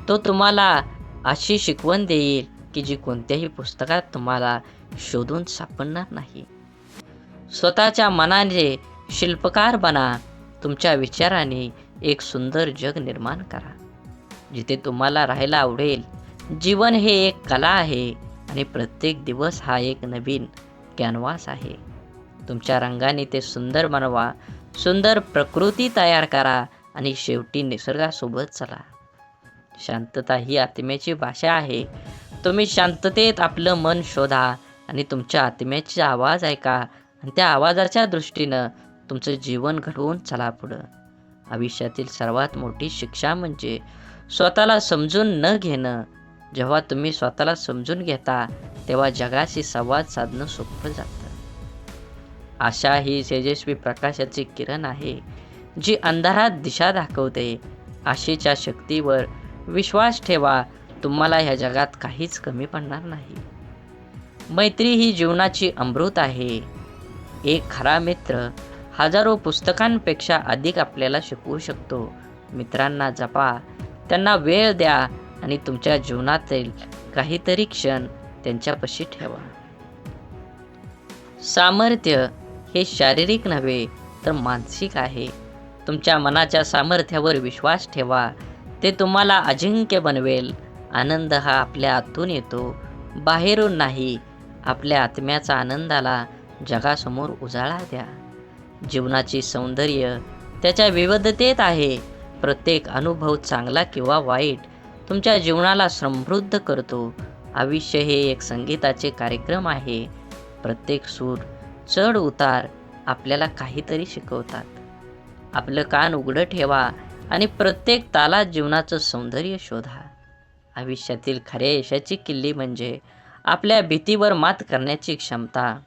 तो तुम्हाला अशी शिकवण देईल की जी कोणत्याही पुस्तकात तुम्हाला शोधून सापडणार नाही. स्वतःच्या मनाने शिल्पकार बना. तुमच्या विचाराने एक सुंदर जग निर्माण करा, जिथे तुम्हाला राहायला आवडेल. जीवन हे एक कला आहे आणि प्रत्येक दिवस हा एक नवीन कॅनव्हास आहे. तुमच्या रंगाने ते सुंदर बनवा. सुंदर प्रकृती तयार करा आणि शेवटी निसर्गासोबत चला. शांतता ही आत्म्याची भाषा आहे. तुम्ही शांततेत आपलं मन शोधा आणि तुमच्या आत्म्याचा आवाज ऐका आणि त्या आवाजाच्या दृष्टीनं तुमचं जीवन घडवून चला पुढं. आयुष्यातील सर्वात मोठी शिक्षा म्हणजे स्वतःला समजून न घेणं. जेव्हा तुम्ही स्वतःला समजून घेता तेव्हा जगाशी संवाद साधणं सोपं जातं. आशा ही तेजस्वी प्रकाशाची किरण आहे, जी अंधारात दिशा दाखवते. आशेच्या शक्तीवर विश्वास ठेवा. तुम्हाला ह्या जगात काहीच कमी पडणार नाही. मैत्री ही जीवनाची अमृत आहे. एक खरा मित्र हजारो पुस्तकांपेक्षा अधिक आपल्याला शिकवू शकतो. मित्रांना जपा, त्यांना वेळ द्या आणि तुमच्या जीवनातील काहीतरी क्षण त्यांच्यापाशी ठेवा. सामर्थ्य हे शारीरिक नव्हे तर मानसिक आहे. तुमच्या मनाच्या सामर्थ्यावर विश्वास ठेवा. ते तुम्हाला अजिंक्य बनवेल. आनंद हा आपल्या आतून येतो, बाहेरून नाही. आपल्या आत्म्याचा आनंदाला जगासमोर उजाळा द्या. जीवनाची सौंदर्य त्याच्या विविधतेत आहे. प्रत्येक अनुभव चांगला किंवा वाईट तुमच्या जीवनाला समृद्ध करतो. आयुष्य हे एक संगीताचे कार्यक्रम आहे. प्रत्येक सूर, चढ उतार आपल्याला काहीतरी शिकवतात. आपलं कान उघडं ठेवा आणि प्रत्येक तालात जीवनाचं सौंदर्य शोधा. आयुष्यातील खऱ्या यशाची किल्ली म्हणजे आपल्या भीतीवर मात करण्याची क्षमता.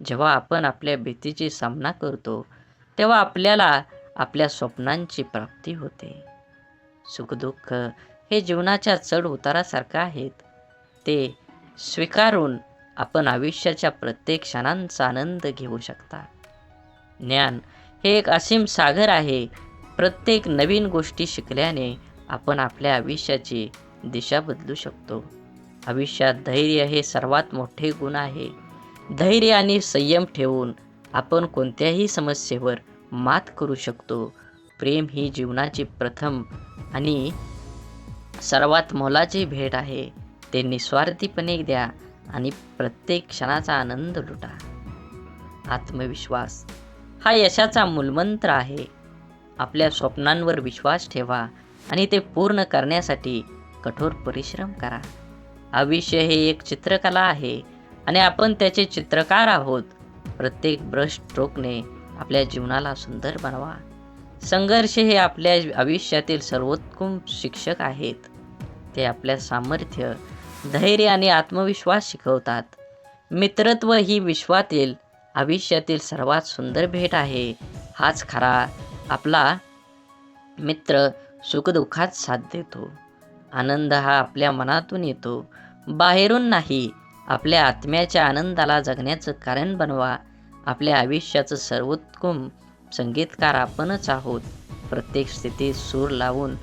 जेव्हा आपण आपल्या भीतीची सामना करतो तेव्हा आपल्याला आपल्या स्वप्नांची प्राप्ती होते. सुखदुःख हे जीवनाच्या चढ उतारासारखं आहेत. ते स्वीकारून आपण आयुष्याच्या प्रत्येक क्षणांचा आनंद घेऊ शकता. ज्ञान हे एक असीम सागर आहे. प्रत्येक नवीन गोष्टी शिकल्याने आपण आपल्या आयुष्याची दिशा बदलू शकतो. आयुष्यात धैर्य हे सर्वात मोठे गुण आहे. धैर्य आणि संयम ठेवून आपण कोणत्याही समस्येवर मात करू शकतो. प्रेम ही जीवनाची प्रथम आणि सर्वात मोलाची भेट आहे. ते निस्वार्थीपणे द्या आणि प्रत्येक क्षणाचा आनंद लुटा. आत्मविश्वास हा यशाचा मूलमंत्र आहे. आपल्या स्वप्नांवर विश्वास ठेवा आणि ते पूर्ण करण्यासाठी कठोर परिश्रम करा. आयुष्य हे एक चित्रकला आहे आणि आपण त्याचे चित्रकार आहोत. प्रत्येक ब्रश स्ट्रोकने आपल्या जीवनाला सुंदर बनवा. संघर्ष हे आपल्या आयुष्यातील सर्वोत्तम शिक्षक आहेत. ते आपल्या सामर्थ्य, धैर्य आणि आत्मविश्वास शिकवतात. मित्रत्व ही विश्वातील आयुष्यातील सर्वात सुंदर भेट आहे. हाच खरा आपला मित्र सुखदुःखात साथ देतो. आनंद हा आपल्या मनातून येतो, बाहेरून नाही. आपल्या आत्म्याच्या आनंदाला जगण्याचं कारण बनवा. आपल्या आयुष्याचं सर्वोत्तम संगीतकार आपणच आहोत. प्रत्येक स्थितीत सूर लावून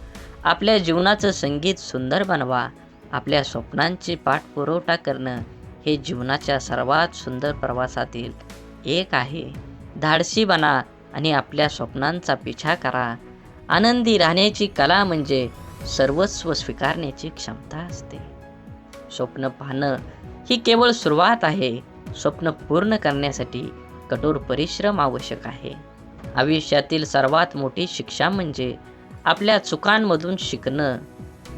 आपल्या जीवनाचं संगीत सुंदर बनवा. आपल्या स्वप्नांची पाठपुरावा करणं हे जीवनाच्या सर्वात सुंदर प्रवासातील एक आहे. धाडसी बना आणि आपल्या स्वप्नांचा पिछा करा. आनंदी राहण्याची कला म्हणजे सर्वस्व स्वीकारण्याची क्षमता असते. स्वप्न पाहणं ही केवळ सुरुवात आहे. स्वप्न पूर्ण करण्यासाठी कठोर परिश्रम आवश्यक आहे. आयुष्यातील सर्वात मोठी शिक्षा म्हणजे आपल्या चुकांमधून शिकणं.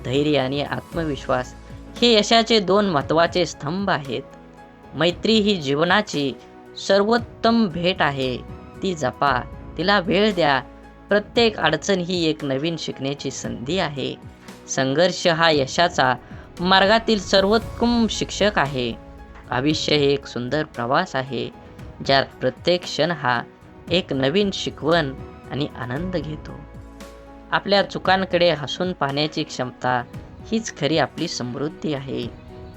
धैर्य आणि आत्मविश्वास हे यशाचे दोन महत्त्वाचे स्तंभ आहेत. मैत्री ही जीवनाची सर्वोत्तम भेट आहे. ती जपा, तिला वेळ द्या. प्रत्येक अडचण ही एक नवीन शिकण्याची संधी आहे. संघर्ष हा यशाचा मार्गातील सर्वोत्तम शिक्षक आहे. आयुष्य हे एक सुंदर प्रवास आहे, ज्यात प्रत्येक क्षण हा एक नवीन शिकवण आणि आनंद घेतो. आपल्या चुकांकडे हसून पाहण्याची क्षमता हीच खरी आपली समृद्धी आहे.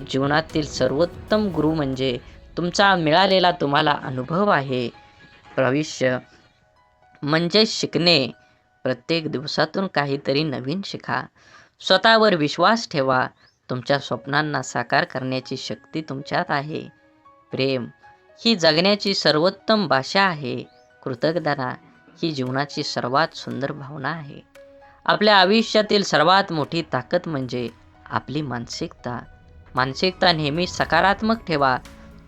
जीवनातील सर्वोत्तम गुरु म्हणजे तुमचा मिळालेला तुम्हाला अनुभव आहे. भविष्य म्हणजे शिकणे. प्रत्येक दिवसातून काहीतरी नवीन शिका. स्वतःवर विश्वास ठेवा. तुमच्या स्वप्नांना साकार करण्याची शक्ती तुमच्यात आहे. प्रेम ही जगण्याची सर्वोत्तम भाषा आहे. कृतज्ञता ही जीवनाची सर्वात सुंदर भावना आहे. आपल्या आयुष्यातील सर्वात मोठी ताकद म्हणजे आपली मानसिकता. मानसिकता नेहमी सकारात्मक ठेवा.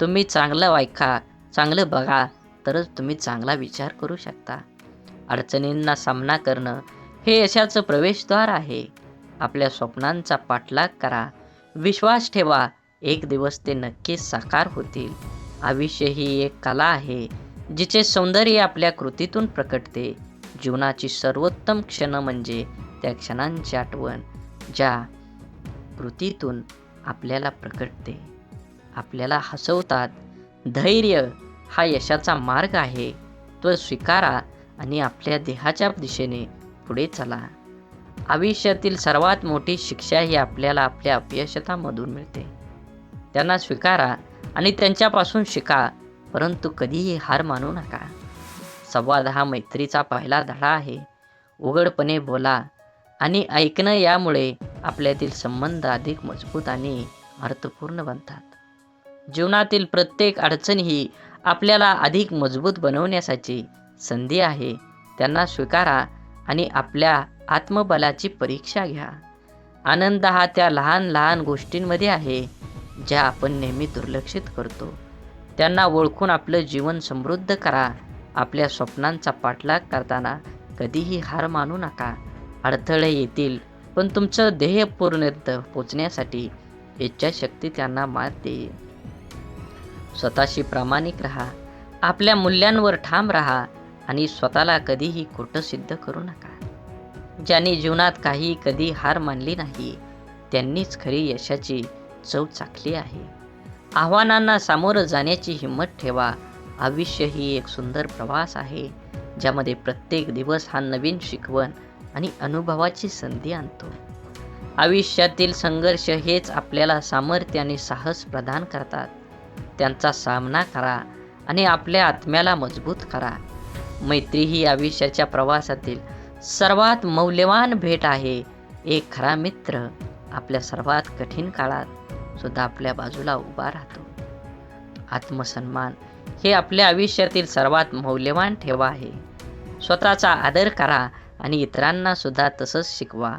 तुम्ही चांगलं ऐका, चांगलं बघा, तरच तुम्ही चांगला विचार करू शकता. अडचणींना सामना करणं हे यशाचं प्रवेशद्वार आहे. आपल्या स्वप्नांचा पाठलाग करा. विश्वास ठेवा, एक दिवस ते नक्कीच साकार होतील. आयुष्य ही एक कला आहे, जिचे सौंदर्य आपल्या कृतीतून प्रकटते. जीवनाची सर्वोत्तम क्षण म्हणजे त्या क्षणांची आठवण, ज्या कृतीतून आपल्याला प्रकटते, आपल्याला हसवतात. धैर्य हा यशाचा मार्ग आहे. तो स्वीकारा आणि आपल्या देहाच्या दिशेने पुढे चला. आयुष्यातील सर्वात मोठी शिक्षा ही आपल्याला आपल्या अपयशामधून मिळते. त्यांना स्वीकारा आणि त्यांच्यापासून शिका, परंतु कधीही हार मानू नका. संवाद हा मैत्रीचा पहिला धडा आहे. उघडपणे बोला आणि ऐकणं, यामुळे आपल्यातील संबंध अधिक मजबूत आणि अर्थपूर्ण बनतात. जीवनातील प्रत्येक अडचण ही आपल्याला अधिक मजबूत बनवण्यासाठी संधी आहे. त्यांना स्वीकारा आणि आपल्या आत्मबलाची परीक्षा घ्या. आनंद हा त्या लहान लहान गोष्टींमध्ये आहे ज्या आपण नेहमी दुर्लक्षित करतो. त्यांना ओळखून आपलं जीवन समृद्ध करा. आपल्या स्वप्नांचा पाठलाग करताना कधीही हार मानू नका. अडथळे येतील, पण तुमचं ध्येय पूर्णत्वापर्यंत पोचण्यासाठी इच्छाशक्ती त्यांना मात देईल. स्वतःशी प्रामाणिक राहा. आपल्या मूल्यांवर ठाम राहा आणि स्वतःला कधीही खोटं सिद्ध करू नका. ज्यांनी जीवनात कधी हार मानली नाही, त्यांनीच खरी यशाची चव चाखली आहे. आव्हानांना सामोरं जाण्याची हिंमत ठेवा. आयुष्य ही एक सुंदर प्रवास आहे, ज्यामध्ये प्रत्येक दिवस हा नवीन शिकवण आणि अनुभवाची संधी आणतो. आयुष्यातील संघर्ष हेच आपल्याला सामर्थ्य आणि साहस प्रदान करतात. त्यांचा सामना करा आणि आपल्या आत्म्याला मजबूत करा. मैत्री ही आयुष्याच्या प्रवासातील सर्वात मौल्यवान भेट आहे. एक खरा मित्र आपल्या सर्वात कठीण काळात सुद्धा आपल्या बाजूला उभा राहतो. आत्मसन्मान हे आपल्या आयुष्यातील सर्वात मौल्यवान ठेवा आहे. स्वतःचा आदर करा आणि इतरांना सुद्धा तसंच शिकवा.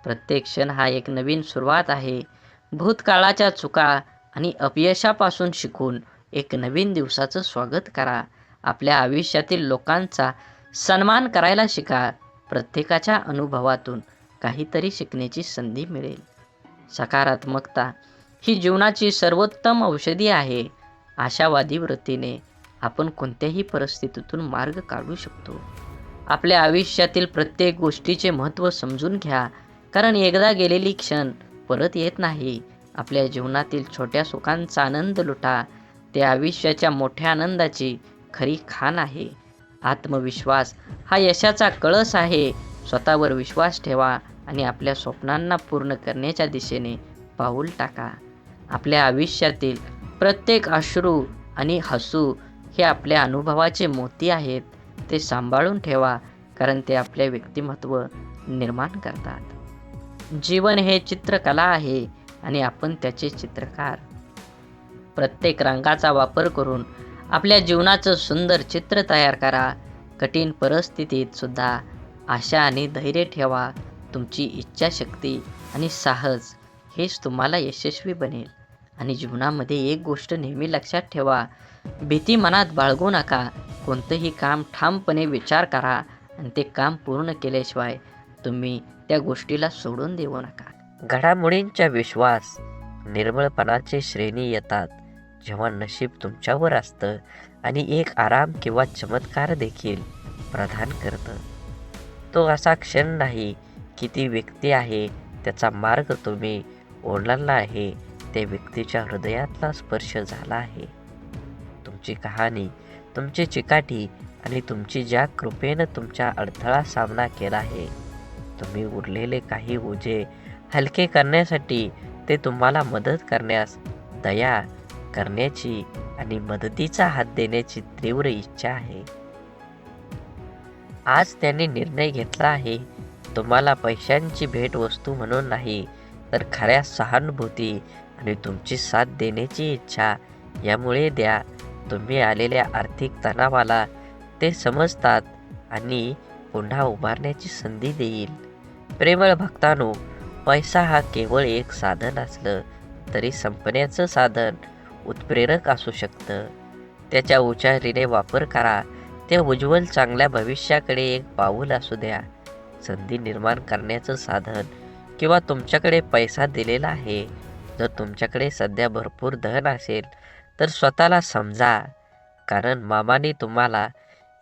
प्रत्येक क्षण हा एक नवीन सुरुवात आहे. भूतकाळाच्या चुका आणि अपयशापासून शिकून एक नवीन दिवसाचं स्वागत करा. आपल्या आयुष्यातील लोकांचा सन्मान करायला शिका. प्रत्येकाच्या अनुभवातून काहीतरी शिकण्याची संधी मिळेल. सकारात्मकता ही जीवनाची सर्वोत्तम औषधी आहे. आशावादी वृत्तीने आपण कोणत्याही परिस्थितीतून मार्ग काढू शकतो. आपल्या आयुष्यातील प्रत्येक गोष्टीचे महत्त्व समजून घ्या, कारण एकदा गेलेली क्षण परत येत नाही. आपल्या जीवनातील छोट्या सुखांचा आनंद लुटा. ते आयुष्याच्या मोठ्या आनंदाची खरी खाण आहे. आत्मविश्वास हा यशाचा कळस आहे. स्वतःवर विश्वास ठेवा आणि आपल्या स्वप्नांना पूर्ण करण्याच्या दिशेने पाऊल टाका. आपल्या आयुष्यातील प्रत्येक अश्रू आणि हसू हे आपल्या अनुभवाचे मोती आहेत. ते सांभाळून ठेवा, कारण ते आपले व्यक्तिमत्व निर्माण करतात. जीवन हे चित्रकला आहे आणि आपण त्याचे चित्रकार. प्रत्येक रंगाचा वापर करून आपल्या जीवनाचं सुंदर चित्र तयार करा. कठीण परिस्थितीत सुद्धा आशा आणि धैर्य ठेवा. तुमची इच्छाशक्ती आणि साहस हेच तुम्हाला यशस्वी बनेल. आणि जीवनामध्ये एक गोष्ट नेहमी लक्षात ठेवा, भीती मनात बाळगू नका. कोणतंही काम ठामपणे विचार करा आणि ते काम पूर्ण केल्याशिवाय तुम्ही त्या गोष्टीला सोडून देऊ नका. घडामोडींचा विश्वास निर्मळपणाचे श्रेणी येतात जेव्हा नशीब तुमच्यावर असतं आणि एक आराम किंवा चमत्कार देखील प्रदान करतं. तो असा क्षण नाही की ती व्यक्ती आहे, त्याचा मार्ग तुम्ही ओलांडला आहे, त्या व्यक्तीच्या हृदयातला स्पर्श झाला आहे. तुमची कहाणी, तुमची चिकाटी आणि तुमची ज्या कृपेनं तुमच्या अडथळा सामना केला आहे, तुम्ही उरलेले काही ओझे हलके करण्यासाठी, ते तुम्हाला मदत करण्यास, दया करण्याची आणि मदतीचा हात देण्याची तीव्र इच्छा आहे. आज त्यांनी निर्णय घेतला आहे, तुम्हाला पैशांची भेटवस्तू म्हणून नाही, तर खऱ्या सहानुभूती आणि तुमची साथ देण्याची इच्छा यामुळे द्या. तुम्ही आलेल्या आर्थिक तणावाला ते समजतात आणि पुन्हा उभारण्याची संधी देईल. प्रेमळ भक्तांनो, पैसा हा केवळ एक साधन असलं तरी संपण्याचं साधन उत्प्रेरक असू शकतं. त्याच्या हुशारीने वापर करा. ते उज्ज्वल चांगल्या भविष्याकडे एक पाऊल असू द्या. संधी निर्माण करण्याचं साधन किंवा तुमच्याकडे पैसा दिलेला आहे. जर तुमच्याकडे सध्या भरपूर धन असेल तर स्वतःला समजा, कारण मामाने तुम्हाला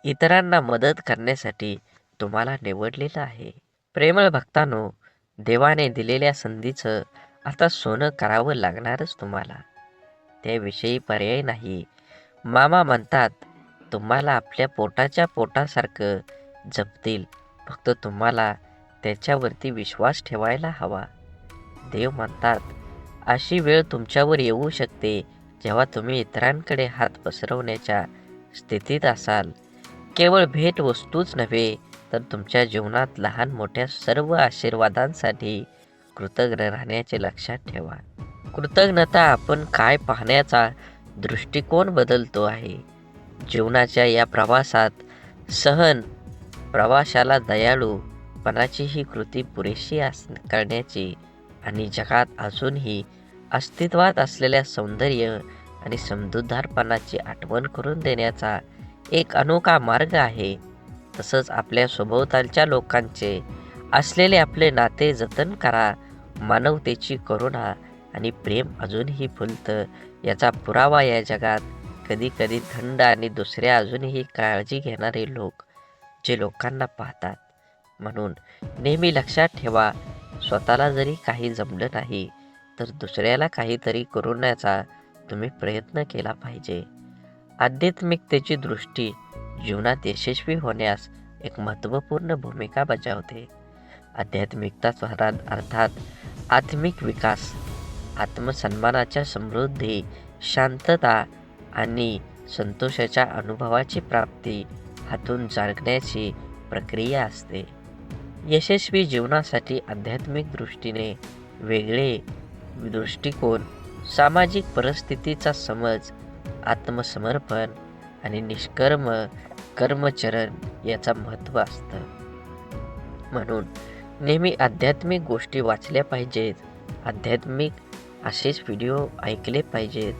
इतरांना मदत करण्यासाठी तुम्हाला निवडलेलं आहे. प्रेमळ भक्तांनो, देवाने दिलेल्या संधीचं आता सोनं करावं लागणारच तुम्हाला. त्याविषयी पर्याय नाही. मामा म्हणतात, तुम्हाला आपल्या पोटाच्या पोटासारखं जपतील, फक्त तुम्हाला त्याच्यावरती विश्वास ठेवायला हवा. देव म्हणतात, अशी वेळ तुमच्यावर येऊ शकते जेव्हा तुम्ही इतरांकडे हात पसरवण्याच्या स्थितीत असाल. केवळ भेटवस्तूच नव्हे, तर तुमच्या जीवनात लहान मोठ्या सर्व आशीर्वादांसाठी कृतज्ञ राहण्याचे लक्षात ठेवा. कृतज्ञता आपण काय पाहण्याचा दृष्टिकोन बदलतो आहे. जीवनाच्या या प्रवासात सहन प्रवाशाला दयाळूपणाची ही कृती पुरेशी करण्याची आणि जगात अजूनही अस्तित्वात असलेल्या सौंदर्य आणि समजूतदारपणाची आठवण करून देण्याचा एक अनोखा मार्ग आहे. तसंच आपल्या सभोवतालच्या लोकांचे असलेले आपले नाते जतन करा. मानवतेची करुणा आणि प्रेम अजूनही फुलतं याचा पुरावा या जगात कधी कधी थंड आणि दुसऱ्या अजूनही काळजी घेणारे लोक जे लोकांना पाहतात. म्हणून नेहमी लक्षात ठेवा, स्वतःला जरी काही जमलं नाही तर दुसऱ्याला काहीतरी करूण्याचा तुम्ही प्रयत्न केला पाहिजे. आध्यात्मिकतेची दृष्टी जीवनात यशस्वी होण्यास एक महत्त्वपूर्ण भूमिका बजावते. आध्यात्मिकता अर्थात आत्मिक विकास, आत्मसन्मानाच्या समृद्धी, शांतता आणि संतोषाच्या अनुभवाची प्राप्ती हातून जागण्याची प्रक्रिया असते. यशस्वी जीवनासाठी आध्यात्मिक दृष्टीने वेगळे दृष्टिकोन, सामाजिक परिस्थितीचा समज, आत्मसमर्पण आणि निष्कर्म कर्मचरण याचा महत्त्व असतं. म्हणून नेहमी आध्यात्मिक गोष्टी वाचल्या पाहिजेत, आध्यात्मिक असेच व्हिडिओ ऐकले पाहिजेत.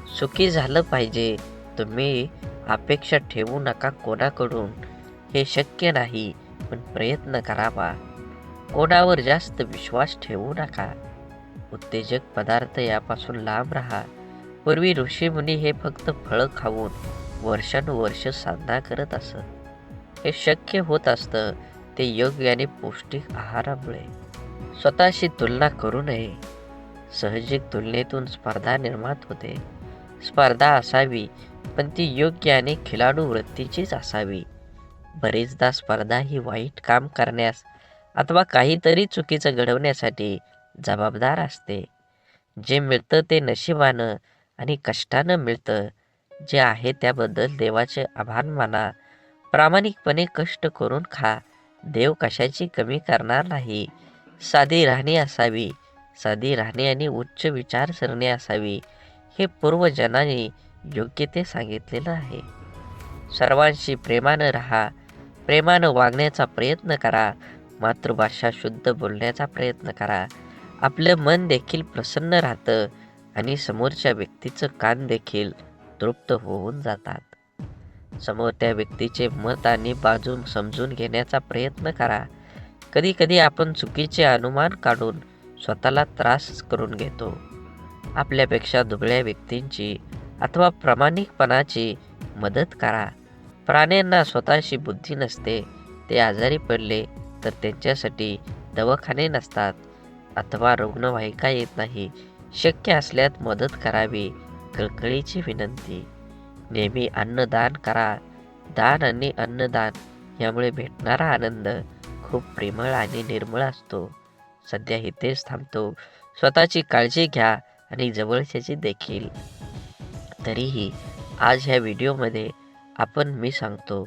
सुखी झालं पाहिजे, तुम्ही अपेक्षा ठेवू नका कोणाकडून. हे शक्य नाही, पण प्रयत्न करावा. कोणावर जास्त विश्वास ठेवू नका. उत्तेजक पदार्थ यापासून लांब राहा. पूर्वी ऋषीमुनी हे फक्त फळं खाऊन वर्षानुवर्ष साधना करत असत. हे शक्य होत असतं ते योग्य आणि पौष्टिक आहारामुळे. स्वतःशी तुलना करू नये. साहजिक तुलनेतून स्पर्धा निर्माण होते. स्पर्धा असावी, पण ती योग्य आणि खिलाडू वृत्तीचीच असावी. बरेचदा स्पर्धा ही वाईट काम करण्यास अथवा काहीतरी चुकीचं घडवण्यासाठी जबाबदार असते. जे मिळतं ते नशिबानं आणि कष्टानं मिळतं. जे आहे त्याबद्दल देवाचे आभार माना. प्रामाणिकपणे कष्ट करून खा. देव कशाची कमी करणार नाही. साधी राहणी असावी. साधी राहणी आणि उच्च विचारसरणी असावी. हे पूर्वजनांनी योग्य ते सांगितलेलं आहे. सर्वांशी प्रेमानं राहा. प्रेमानं वागण्याचा प्रयत्न करा. मातृभाषा शुद्ध बोलण्याचा प्रयत्न करा. आपलं मन देखील प्रसन्न राहतं आणि समोरच्या व्यक्तीचं कान देखील तृप्त होऊन जातात. समोरच्या व्यक्तीचे मत आणि बाजू समजून घेण्याचा प्रयत्न करा. कधी कधी आपण चुकीचे अनुमान काढून स्वतःला त्रास करून घेतो. आपल्यापेक्षा दुबळ्या व्यक्तींची अथवा प्रामाणिकपणाची मदत करा. प्राण्यांना स्वतःची बुद्धी नसते. ते आजारी पडले तर त्यांच्यासाठी दवाखाने नसतात अथवा रुग्णवाहिका येत नाही. शक्य असल्यास मदत करावी. कळकळीची विनंती. नेहमी अन्नदान करा. दान आणि अन्नदान यामुळे भेटणारा आनंद खूप प्रेमळ आणि निर्मळ असतो. सध्या इथेच थांबतो. स्वतःची काळजी घ्या आणि जवळच्याची देखील. तरीही आज ह्या व्हिडिओमध्ये मी सांगतो,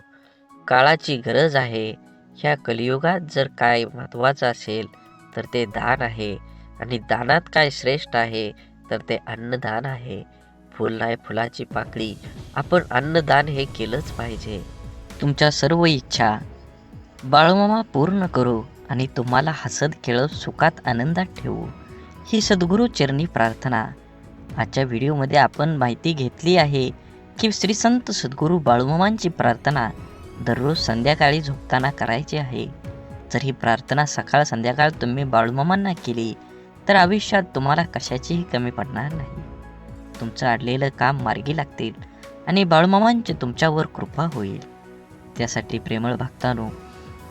काळाची गरज आहे. ह्या कलियुगात जर काय महत्त्वाचं असेल तर ते दान आहे. आणि दानात काय श्रेष्ठ आहे तर ते अन्नदान आहे. फुल नाही फुलाची पाकळी. आपण अन्नदान हे केलंच पाहिजे. तुमच्या सर्व इच्छा बाळूमामा पूर्ण करू आणि तुम्हाला हसत खेळत सुखात आनंदात ठेवू, ही सद्गुरू चरणी प्रार्थना. आजच्या व्हिडिओमध्ये आपण माहिती घेतली आहे की श्री संत सद्गुरू बाळूमामांची प्रार्थना दररोज संध्याकाळी झोपताना करायची आहे. जर ही प्रार्थना सकाळ संध्याकाळ तुम्ही बाळूमामांना केली तर आयुष्यात तुम्हाला कशाचीही कमी पडणार नाही. तुमचं अडलेलं काम मार्गी लागतील आणि बाळूमामांची तुमच्यावर कृपा होईल. त्यासाठी प्रेमळ भक्तांनो,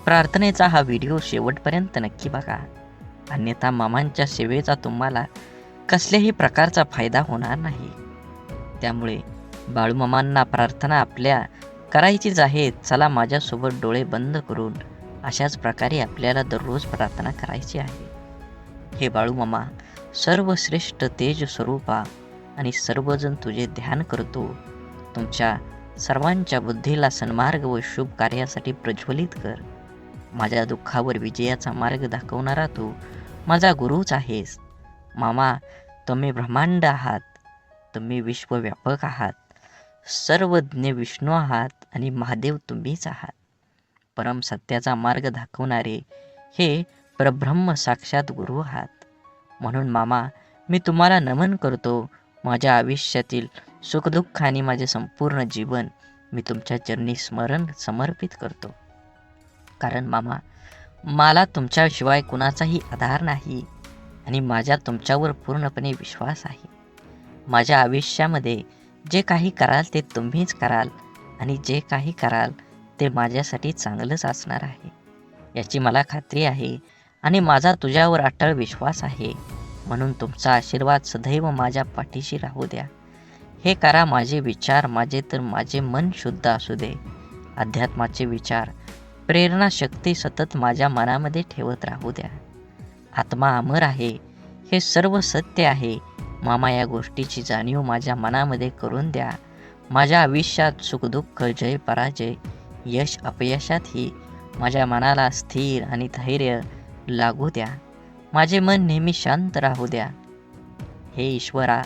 प्रार्थनेचा हा व्हिडिओ शेवटपर्यंत नक्की बघा. अन्यथा मामांच्या सेवेचा तुम्हाला कसल्याही प्रकारचा फायदा होणार नाही. त्यामुळे बाळूमामांना प्रार्थना आपल्या करायचीच आहे. चला माझ्यासोबत डोळे बंद करून अशाच प्रकारे आपल्याला दररोज प्रार्थना करायची आहे. हे बाळूमामा, सर्वश्रेष्ठ तेज स्वरूपा आणि सर्वजण तुझे ध्यान करतो. तुमच्या सर्वांच्या बुद्धीला सन्मार्ग व शुभ कार्यासाठी प्रज्वलित कर. माझ्या दुःखावर विजयाचा मार्ग दाखवणारा तू माझा गुरुच आहेस. मामा, तुम्ही ब्रह्मांड आहात. तुम्ही विश्वव्यापक आहात. सर्वज्ञ विष्णू आहात आणि महादेव तुम्हीच आहात. परम सत्याचा मार्ग दाखवणारे हे परब्रह्म साक्षात गुरु आहात. म्हणून मामा, मी तुम्हाला नमन करतो. माझ्या आयुष्यातील सुखदुःख आणि माझे संपूर्ण जीवन मी तुमच्या चरणी समर्पित करतो. कारण मामा, मला तुमच्याशिवाय कुणाचाही आधार नाही आणि माझा तुमच्यावर पूर्णपणे विश्वास आहे. माझ्या आयुष्यामध्ये जे काही कराल ते तुम्हीच कराल आणि जे काही कराल ते माझ्यासाठी चांगलंच असणार आहे याची मला खात्री आहे आणि माझा तुझ्यावर अटळ विश्वास आहे. म्हणून तुमचा आशीर्वाद सदैव माझ्या पाठीशी राहू द्या. हे करा माझे विचार माझे मन शुद्ध असू दे. अध्यात्माचे विचार, प्रेरणा शक्ती सतत माझ्या मनामध्ये ठेवत राहू द्या. आत्मा अमर आहे, हे सर्व सत्य आहे. मामा, या गोष्टीची जाणीव माझ्या मनामध्ये करून द्या. माझ्या आयुष्यात सुखदुःख, जय पराजय, यश अपयशातही माझ्या मनाला स्थिर आणि धैर्य लागू द्या. माझे मन नेहमी शांत राहू द्या. हे ईश्वरा,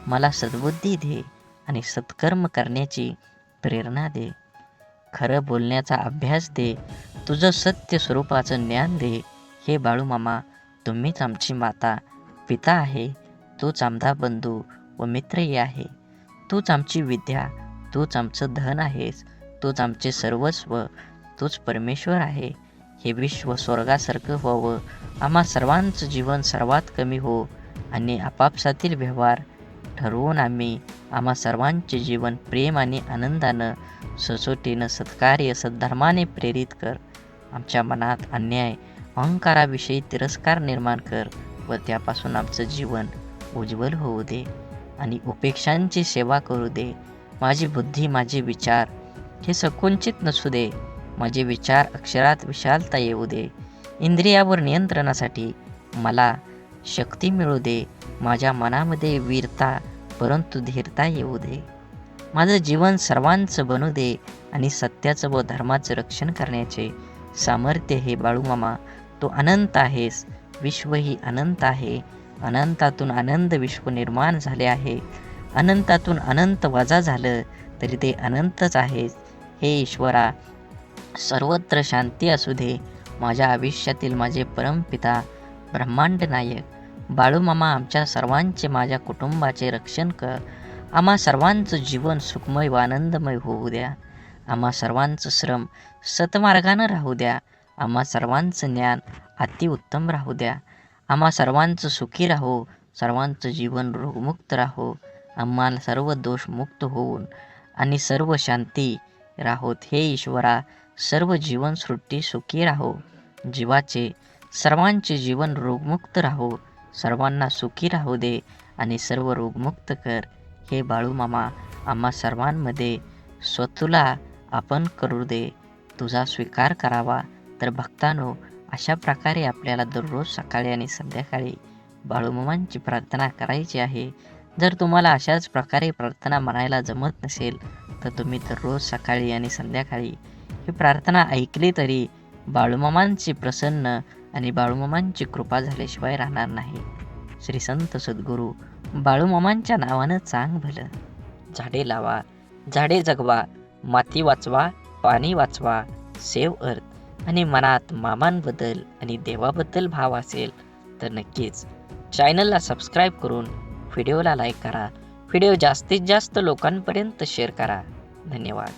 मला सद्बुद्धी दे आणि सत्कर्म करण्याची प्रेरणा दे. खरं बोलण्याचा अभ्यास दे. तुझं सत्य स्वरूपाचं ज्ञान दे. हे बाळूमामा, तुम्हीच आमची माता पिता आहे. तूच आमचा बंधू व मित्रही आहे. तूच आमची विद्या, तूच आमचं धन आहेस. तूच आमचे सर्वस्व, तूच परमेश्वर आहे. हे विश्व स्वर्गासारखं व्हावं, आम्हा सर्वांचं जीवन सर्वात कमी हो आणि आपापसातील व्यवहार ठरवून आम्हा सर्वांचे जीवन प्रेम आणि आनंदानं, सचोटीनं, सत्कार्य, सद्धर्माने प्रेरित कर. आमच्या मनात अन्याय, अहंकाराविषयी तिरस्कार निर्माण कर व त्यापासून आमचं जीवन उज्ज्वल होऊ दे आणि उपेक्षांची सेवा करू दे. माझी बुद्धी, माझे विचार हे संकुचित नसू दे. माझे विचार अक्षरात विशालता येऊ दे. इंद्रियावर नियंत्रणासाठी मला शक्ती मिळू दे. माझ्या मनामध्ये वीरता परंतु धीरता येऊ दे. माझं जीवन सर्वांचं बनू दे आणि सत्याचं व धर्माचं रक्षण करण्याचे सामर्थ्य हे बाळूमामा, तू अनंत आहेस. विश्व ही अनंत आहे. अनंतातून आनंद विश्व निर्माण झाले आहे. अनंतातून अनंत वजा झालं तरी ते अनंतच आहेस. हे ईश्वरा, सर्वत्र शांती असू दे. माझ्या आयुष्यातील माझे परमपिता ब्रह्मांड नायक बाळूमामा, आमच्या सर्वांचे, माझ्या कुटुंबाचे रक्षण कर. आम्हा सर्वांचं जीवन सुखमय व आनंदमय होऊ द्या. आम्हा सर्वांचं श्रम सतमार्गानं राहू द्या. आम्हा सर्वांचं ज्ञान अतिउत्तम राहू द्या. आम्हा सर्वांचं सुखी राहो. सर्वांचं जीवन रोगमुक्त राहो. आम्हाला सर्व दोषमुक्त होऊन आणि सर्व शांती राहोत. हे ईश्वरा, सर्व जीवनसृष्टी सुखी राहो. जीवाचे सर्वांचे जीवन रोगमुक्त राहो. सर्वांना सुखी राहू दे आणि सर्व रोगमुक्त कर. हे बाळूमामा, आम्हा सर्वांमध्ये स्वतःला आपण करू दे. तुझा स्वीकार करावा. तर भक्तांनो, अशा प्रकारे आपल्याला दररोज सकाळी आणि संध्याकाळी बाळूमामांची प्रार्थना करायची आहे. जर तुम्हाला अशाच प्रकारे प्रार्थना म्हणायला जमत नसेल तर तुम्ही दररोज सकाळी आणि संध्याकाळी ही प्रार्थना ऐकली तरी बाळूमामांची प्रसन्न आणि बाळूमामांची कृपा झाल्याशिवाय राहणार नाही. श्री संत सद्गुरू बाळूमामांच्या नावानं चांग भलं. झाडे लावा, झाडे जगवा, माती वाचवा, पाणी वाचवा, सेव्ह अर्थ आणि मनात मामांबद्दल आणि देवाबद्दल भाव असेल तर नक्कीच चॅनलला सबस्क्राईब करून व्हिडिओला लाईक करा. व्हिडिओ जास्तीत जास्त लोकांपर्यंत शेअर करा. धन्यवाद.